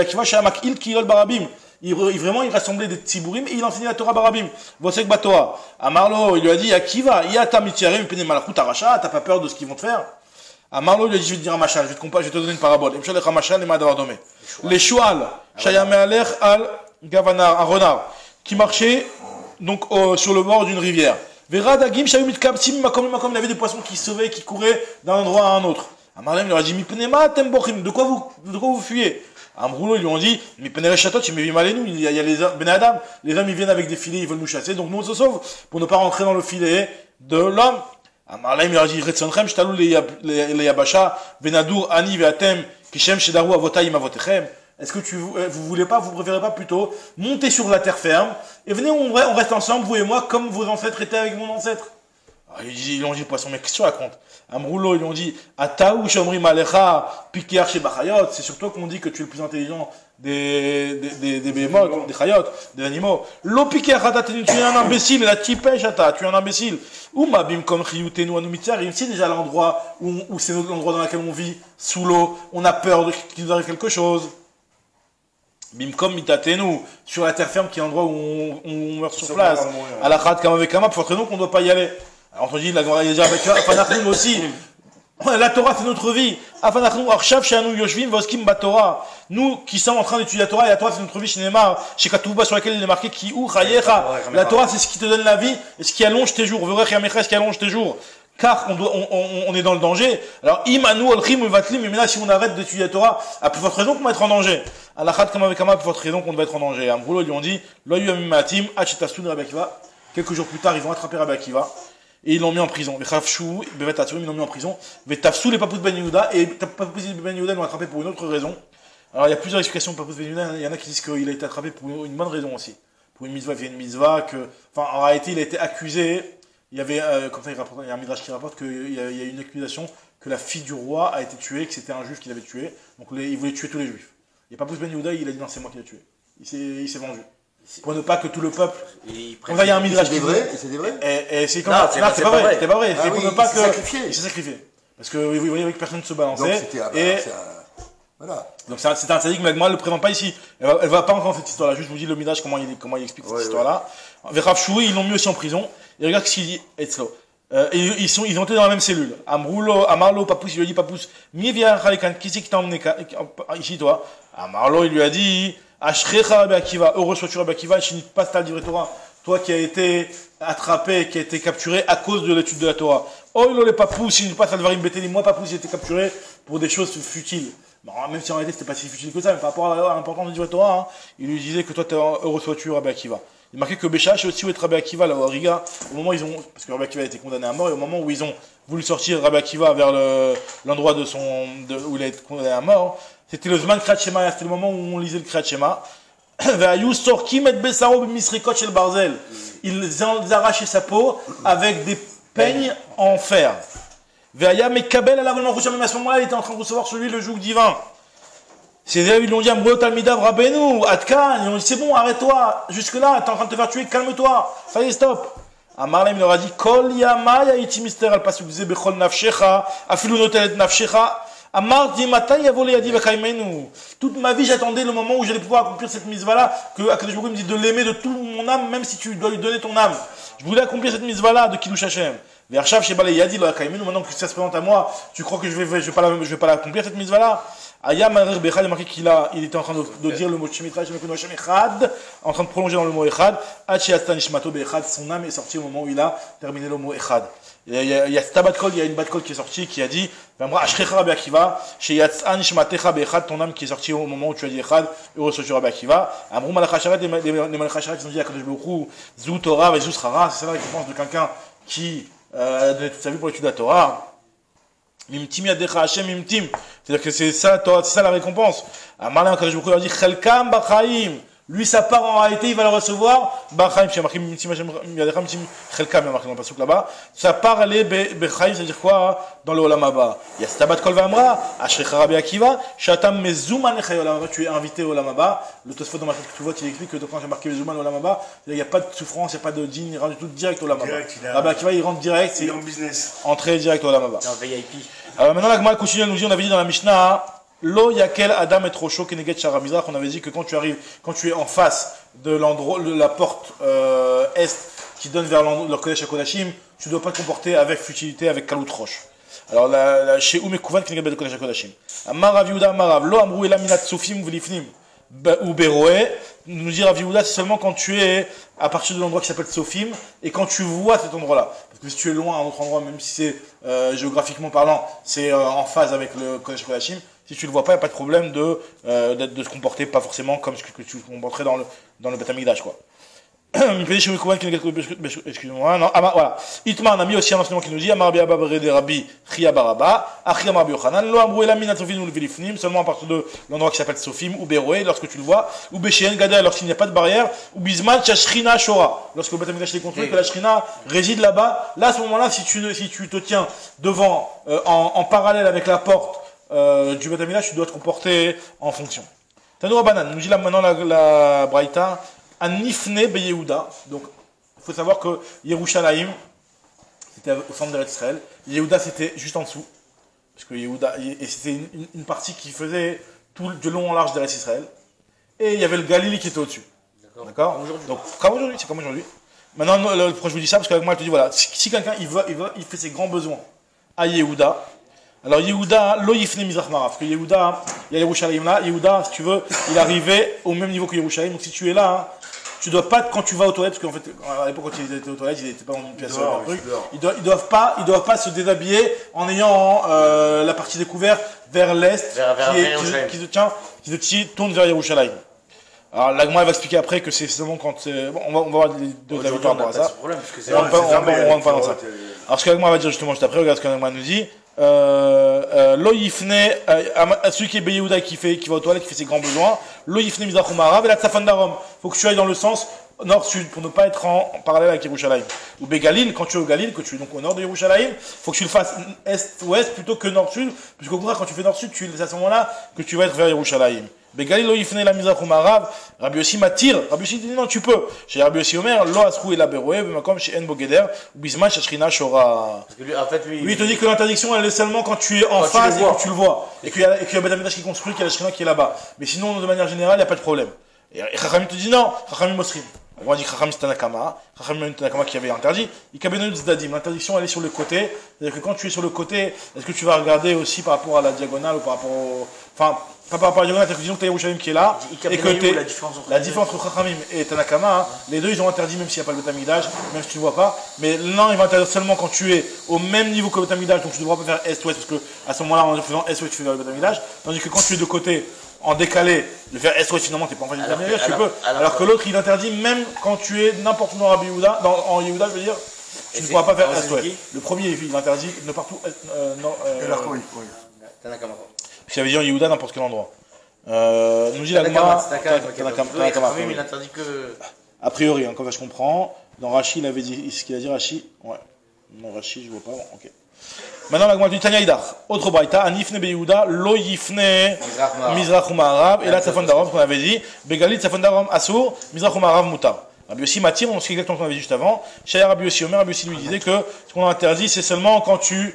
Akiva, Shamak Il Kilol Barabim. Vraiment, il rassemblait des tzibourim et il enseignait la Torah Barabim. Vosek Batora. Amarlo, il lui a dit, Akiva, Yata Mityarim, Pene Malachut Arasha, t'as pas peur de ce qu'ils vont te faire? Amarlo, il lui a dit, je vais te dire un machal, je vais te donner une parabole. Emshalech un machal, et ma'adavar domé. Les choual, Shayame Alech al Gavanar, un renard, qui marchait, donc, sur le bord d'une rivière. Veradagim, Shayumit Kapsim, Makom, il avait des poissons qui sauvaient, qui couraient d'un endroit à un autre. Amarlem leur a dit, Mipenema, Tembochim, de quoi vous fuyez? Amroulo, ils lui ont dit, mais Penere Chatot, il me mal nous, il y a les hommes, Ben Adam, les hommes ils viennent avec des filets, ils veulent nous chasser, donc nous on se sauve pour ne pas rentrer dans le filet de l'homme. Amarlem leur a dit, Retzonchem, Shtalou le Yabasha, Venadur, Ani, Veatem, Kishem, Shedaru, Avotaim, Avotechem. Est-ce que vous préférez pas plutôt monter sur la terre ferme, et venez, on reste ensemble, vous et moi, comme vos ancêtres étaient avec mon ancêtre? Alors, ils lui ont dit, poisson, mais qu'est-ce que tu racontes? Amroulo, ils lui ont dit, Ataou, Shomri Malecha, Pikiar chez Bachayot, c'est sur toi qu'on dit que tu es le plus intelligent des bémotes, des chayot, des animaux. Lo Pikiar Hata, tu es un imbécile, la Tipech Hata, tu es un imbécile. Ou Mabim comme Chiyutenu Anumitzarim, c'est déjà l'endroit où c'est l'endroit dans lequel on vit, sous l'eau, on a peur qu'il nous arrive quelque chose. Bimkom mitatenu, sur la terre ferme qui est l'endroit où on meurt sur place. À la khat kama vekama, pour nous qu'on ne doit pas y aller. Alors on dit, la Gemara dit avec Afanachnu aussi. La Torah c'est notre vie. Afanachnu arshav shanu yoshvim voskim batorah. Nous qui sommes en train d'étudier la Torah, et la Torah c'est notre vie cinéma, chez Katouba sur laquelle il est marqué ki ou chayecha. La Torah c'est ce qui te donne la vie et ce qui allonge tes jours. Verech yamecha, ce qui allonge tes jours. Car on est dans le danger. Alors, imanu al-khim vatlim, mais là, si on arrête d'étudier la Torah, à plus forte raison qu'on va être en danger. Alachat kama avec kama, à plus forte raison qu'on va être en danger. Amroulo, ils lui ont dit, loyu amimatim, achetasun Rabbi Akiva. Quelques jours plus tard, ils vont attraper Rabbi Akiva. Et ils l'ont mis en prison. Vechafshu, bevet atsurim, ils l'ont mis en prison. Vetafsou les papous de Ben Yehuda. Et papous de Ben Yehuda l'ont attrapé pour une autre raison. Alors, il y a plusieurs explications de papous de Ben Yehuda. Il y en a qui disent qu'il a été attrapé pour une bonne raison aussi. Pour une mitzvah, il y a une mitzvah enfin, en réalité, il a été accusé. Il y avait, comme ça, il y a un midrash qui rapporte qu'il y a une accusation que la fille du roi a été tuée, que c'était un juif qui l'avait tuée. Donc il voulait tuer tous les juifs. Il n'y a pas plus Ben Yehuda, il a dit non, c'est moi qui l'ai tué. Il s'est vendu. Pour ne pas que tout le peuple. Comme ça, il y a un midrash qui dit. C'est des vrais. Et c'est comme ça. Non, c'est pas vrai. C'était pas vrai. C'est pour ne pas que. Il s'est sacrifié. Parce que vous voyez que personne ne se balançait. Donc c'était voilà. Donc c'est un tzaddik, mais moi, elle ne le présente pas ici. Elle va pas entendre cette histoire-là. Juste, je vous dis le midrash, comment il explique cette histoire-là. Verav Choui, ils l'ont mis aussi en prison. Et regarde ce qu'il dit, Etzlo. Et ils ont été dans la même cellule. Amarlo, Papous, il lui a dit, Papous, mi via Khalikan, qui c'est qui t'a emmené ici, toi? Amarlo, il lui a dit, Ashrecha Rabbi Akiva, heureux sois-tu Rabbi Akiva, Shinit pas ta livré Torah. Toi qui as été attrapé, qui a été capturé à cause de l'étude de la Torah. Oh, il les Papous, Shinit pas Salvarim Beteli, moi, Papous, j'ai été capturé pour des choses futiles. Bon, même si en réalité c'était pas si futile que ça, mais par rapport à l'importance de la Torah, hein, il lui disait que toi, heureux sois-tu Rabbi Akiva. Il est marqué que Béchash aussi où est Rabbi Akiva, là, au Riga, au moment où ils ont, parce que Rabbi Akiva a été condamné à mort, et au moment où ils ont voulu sortir Rabbi Akiva vers l'endroit où il a été condamné à mort, c'était le Zman Kriyat Shema, c'était le moment où on lisait le Kriyat Shema. Ils ont arraché sa peau avec des peignes en fer. Mais Kabel, même à ce moment-là, il était en train de recevoir sur lui le joug divin. Ces élèves, ils lui ont dit, Amro Talmidav Rabbeinu, Atkan, ils ont dit, c'est bon, arrête-toi, jusque-là, t'es en train de te faire tuer, calme-toi, ça y est, stop. Amarlem, il leur a dit, Kol Yama Yaiti Mister al Pasuk Ze Bechol Nafshecha, Afilu Notelet Nafshecha, Amar di Mata Yavole Yadi Bekaimenu. Toute ma vie, j'attendais le moment où j'allais pouvoir accomplir cette mitzvah-là, que Akadosh Baruch Hu me dit de l'aimer de toute mon âme, même si tu dois lui donner ton âme. Je voulais accomplir cette mitzvah-là de Kiddush Hashem. Vershav Shebale Yadi Bekaimenu, maintenant que ça se présente à moi, tu crois que je vais pas l'accomplir cette mitzvah-là? Ayam Arir Bechad, il a marqué il était en train de dire le mot Shemitah, en train de prolonger dans le mot Echad. Achiatan Ishmato Bechad, son âme est sortie au moment où il a terminé le mot Echad. Il y a Stabat Kol, il y a une bat Kol qui est sortie, qui a dit, Ashrecha Rabbi Akiva, Sheyatsan Ishmatecha Bechad, ton âme qui est sortie au moment où tu as dit Echad, heureux sois-tu Rabbi Akiva. Amrou Malachasharet, les Malachasharet, ils ont dit à Kadosh Baruch Hu, Zu Torah, Vezu Srara, c'est ça la récompense de quelqu'un qui a donné toute sa vie pour l'étude de la Torah. Mimtim yadecha Hashem mimtim. C'est-à-dire que c'est ça la récompense. Amalin, quand je vous dis, Chelkam Bachaim. Lui, sa part, en réalité, il va le recevoir. Bachaim, c'est marqué Mimtim yadecha mimtim. Chelkam, il y a marqué dans le pasuk là-bas. Sa part, elle est Bechaim, c'est-à-dire quoi? Dans le Olam Haba. Il y a Stabat Kol Vamra, Ashrecha Rabbi Akiva, Shatam Mezuman Echai Olam Haba. Tu es invité au Olam Haba. Le Tosfot dans ma tête que tu vois, il explique que quand j'ai marqué Mezuman au Olam Haba, il n'y a pas de souffrance, il n'y a pas de dîne, il rentre du tout direct au Olam Haba. Rabbi Akiva, il rentre direct. Il est en business. Entrée direct au Olam Haba. C'est un VIP. Alors maintenant, la Gemara continue à nous dire, on avait dit dans la Mishnah, Lo yakel Adam et Rosho keneget Shara Mizrach, on avait dit que quand tu es en face de l'endroit, de la porte est qui donne vers le Kodesh HaKodashim, tu ne dois pas te comporter avec futilité, avec Kalut Rosh. Alors chez Oumé Kouvan keneget Bet Kodesh HaKodashim. Amar Rav Yehuda Amarav, Lo amrou ela minat Sofim v'lifnim ou Beroé, nous dire Rav Yehuda, c'est seulement quand tu es à partir de l'endroit qui s'appelle Sofim et quand tu vois cet endroit-là. Parce que si tu es loin à un autre endroit, même si c'est géographiquement parlant, c'est en phase avec le Kodesh HaKodashim, si tu le vois pas, il n'y a pas de problème de se comporter pas forcément comme ce que tu te comporterais dans le Beth Amikdash, quoi. Excusez-moi, non, voilà. Itma, on a mis aussi un enseignement qui nous dit, Amar Rabbi Abba de Rabbi Chia Baraba, Achia Rabbi Yochanan, Lo Amrou Elamina Sofim ou Vilifnim, seulement à partir de l'endroit qui s'appelle Sofim, ou Beroé, lorsque tu le vois, ou Béchén Gada, lorsqu'il n'y a pas de barrière, ou Bisman Chashrina Shora, lorsque le Beth Amikdash est construit, que la Shrina réside là-bas. Là, à ce moment-là, si tu te tiens devant, en parallèle avec la porte du Beth Amikdash, tu dois te comporter en fonction. Tanoura Banan, nous dit là maintenant la Braïta, Anifne Be Yehuda. Donc, il faut savoir que Yerushalayim, c'était au centre de l'Israël. Yehuda, c'était juste en dessous. Parce que Yehuda, et c'était une partie qui faisait tout de long en large de l'Israël. Et il y avait le Galilée qui était au-dessus. D'accord. Donc, comme aujourd'hui, c'est comme aujourd'hui. Maintenant, pourquoi je vous dis ça? Parce que moi, je te dis, voilà, si quelqu'un, il fait ses grands besoins à Yehuda. Alors Yehuda, lo yifne mizrach marav, parce que Yehuda, il y a Yerushalayim là, Yehuda, si tu veux, il arrivait au même niveau que Yerushalayim, donc si tu es là, hein, tu dois pas, quand tu vas aux toilettes, parce qu'en fait, à l'époque quand ils étaient aux toilettes, ils n'étaient pas dans une pièce, ils doivent pas se déshabiller en ayant la partie découverte vers l'est, qui se tourne vers Yerushalayim. Alors l'Agma va expliquer après que c'est seulement quand bon, on va voir les deux avis par rapport à ça. On rentre pas dans ça. Alors ce que l'Agma va dire justement juste après, regarde ce que l'Agma nous dit. Lo yifne, celui qui est Yehuda qui va aux toilettes, qui fait ses grands besoins, lo yifne mizrach umarav et la tzafan darom. Faut que tu ailles dans le sens nord-sud pour ne pas être en parallèle avec Yerushalayim. Ou Begalil, quand tu es au Galil, que tu es donc au nord de Yerushalayim, faut que tu le fasses est-ouest plutôt que nord-sud, puisqu'au contraire, quand tu fais nord-sud, c'est à ce moment-là que tu vas être vers Yerushalayim. Begalil lo yifne la mizrach umarav, Rabbi Yossi m'attire, Rabbi Yossi dit non, tu peux. Chez Rabbi Yossi Omer, lo asrou et la beroé, comme chez En Bogeder, ou bisman shashrina shora. Parce que lui, en fait, lui, il te dit que l'interdiction, elle est seulement quand tu es en face et que tu le vois. Et qu'il y a Beth Amikdash qui est construit, qu'il y a la shrina qui est là-bas. Mais sinon, de manière générale, il n'y a pas de problème. Et Chachamim te dit non, Chachamim Mosrim. On dit que Chachamim c'est Tanakama, Chachamim Tanakama qui avait interdit. Ikabenu Zdadim, l'interdiction elle est sur le côté. C'est-à-dire que quand tu es sur le côté, est-ce que tu vas regarder aussi par rapport à la diagonale ou par rapport au. Enfin, pas par rapport à la diagonale, c'est-à-dire que disons que tu as Yerushalayim qui est là. Et que la différence entre Chachamim et Tanakama, hein, les deux ils ont interdit même s'il n'y a pas le Beth Amikdash, même si tu ne vois pas. Mais l'un il va interdire seulement quand tu es au même niveau que le Beth Amikdash, donc tu ne devras pas faire est-ouest, parce que à ce moment-là, en faisant est-ouest, tu fais vers le Beth Amikdash. Tandis que quand tu es de côté, en décalé, de faire est-ouest finalement, t'es pas en face du Beth Amikdash, tu peux. Alors que l'autre il interdit même quand tu es n'importe où dans Rabbi Yehuda, en Yehuda, je veux dire, tu ne pourras pas faire est-ouest. Le premier il interdit de partout. Tanakama. Parce qu'il avait dit en Yehuda n'importe quel endroit. Nous dit la Gemara. Il interdit que. A priori, hein, comme ça je comprends. Dans Rashi, il avait dit ce qu'il a dit Rashi. Ouais. Non, Rashi, je vois pas. Ok. Maintenant, la Gemara du Tanya Idach. Autre braïta, Anifne Be Yehuda, Lo Yifne Mizrach Umarav, et là Tzafon Darom, qu'on avait dit, Begalit Tzafon Darom Asur, Mizrach Umarav Mutar. Rabbi Yossi m'attire, on sait exactement ce qu'on avait dit juste avant. Shaya Rabbi Yossi Omer, Rabbi Yossi lui disait que ce qu'on a interdit, c'est seulement quand tu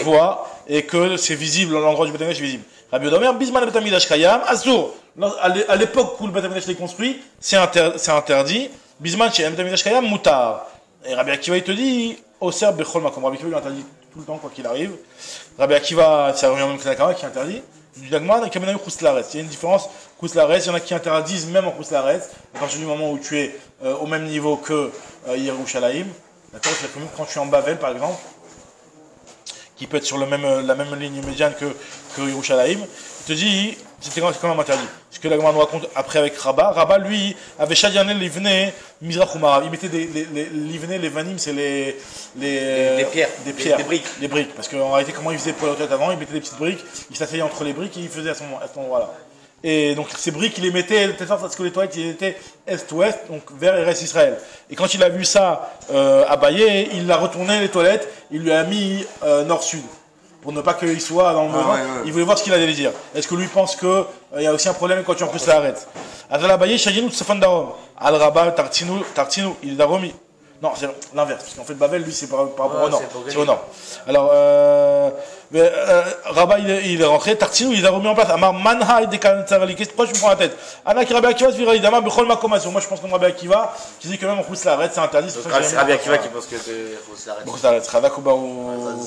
vois et que c'est visible, l'endroit du Beth Amikdash est visible. Rabbi Omer, Bisman Beth Amikdash Kayam, Asur. À l'époque où le Beth Amikdash est construit, c'est interdit. Bisman chez Beth Amikdash Kayam, Mutar. Et Rabbi Akiva, il te dit, Oser Bechol Makom. Rabbi Akiva, il interdit tout le temps, quoi qu'il arrive. Rabbi Akiva, ça revient même que Tanakama qui interdit. Du Dagma, il y a une différence. Kouslaret, il y en a qui interdisent même en Kouslaret, à partir du moment où tu es au même niveau que Yerushalayim. D'accord, c'est comme quand tu es en Bavel, par exemple, qui peut être sur la même ligne médiane que Yerushalayim. Il te dit, c'était quand même interdit. Ce que la Gemara nous raconte après avec Rabat. Rabat, lui, avait Shadiané l'Ivné, Mizrach Umarav. Il mettait l'Ivné, les vanim, c'est les pierres. Des pierres. Des briques. Des briques. Parce qu'en réalité, comment il faisait pour la retraite avant, il mettait des petites briques, il s'asseyait entre les briques et il faisait à cet endroit-là. Et donc ces briques, il les mettait de telle sorte parce que les toilettes, ils étaient est-ouest, donc vers Eretz Israël. Et quand il a vu ça à Baye, il a retourné les toilettes, il lui a mis nord-sud. Pour ne pas qu'il soit dans le besoin, il voulait voir ce qu'il allait dire. Est-ce que lui pense qu'il y a aussi un problème quand tu en plus l'arrêtes? Alors la Baye, Shaginu Tsafan Darom. Al-Rabba, Tartinu, il est Daromi. Non, c'est l'inverse, parce qu'en fait Babel, lui, c'est par rapport au nord. C'est au nord. Alors, Rabat, il est rentré, Tartinu, il a remis en place. Amar Manha, il décale Tsarali. Pourquoi je me prends la tête? Anak Rabbi Akiva, c'est virali. Dama, Bechol Makomasio. Moi, je pense comme Rabbi Akiva, qui dit que même en Khous Laret, c'est interdit. C'est Rabbi Akiva qui pense que c'est Khous Laret. Khous Laret, Ravak ou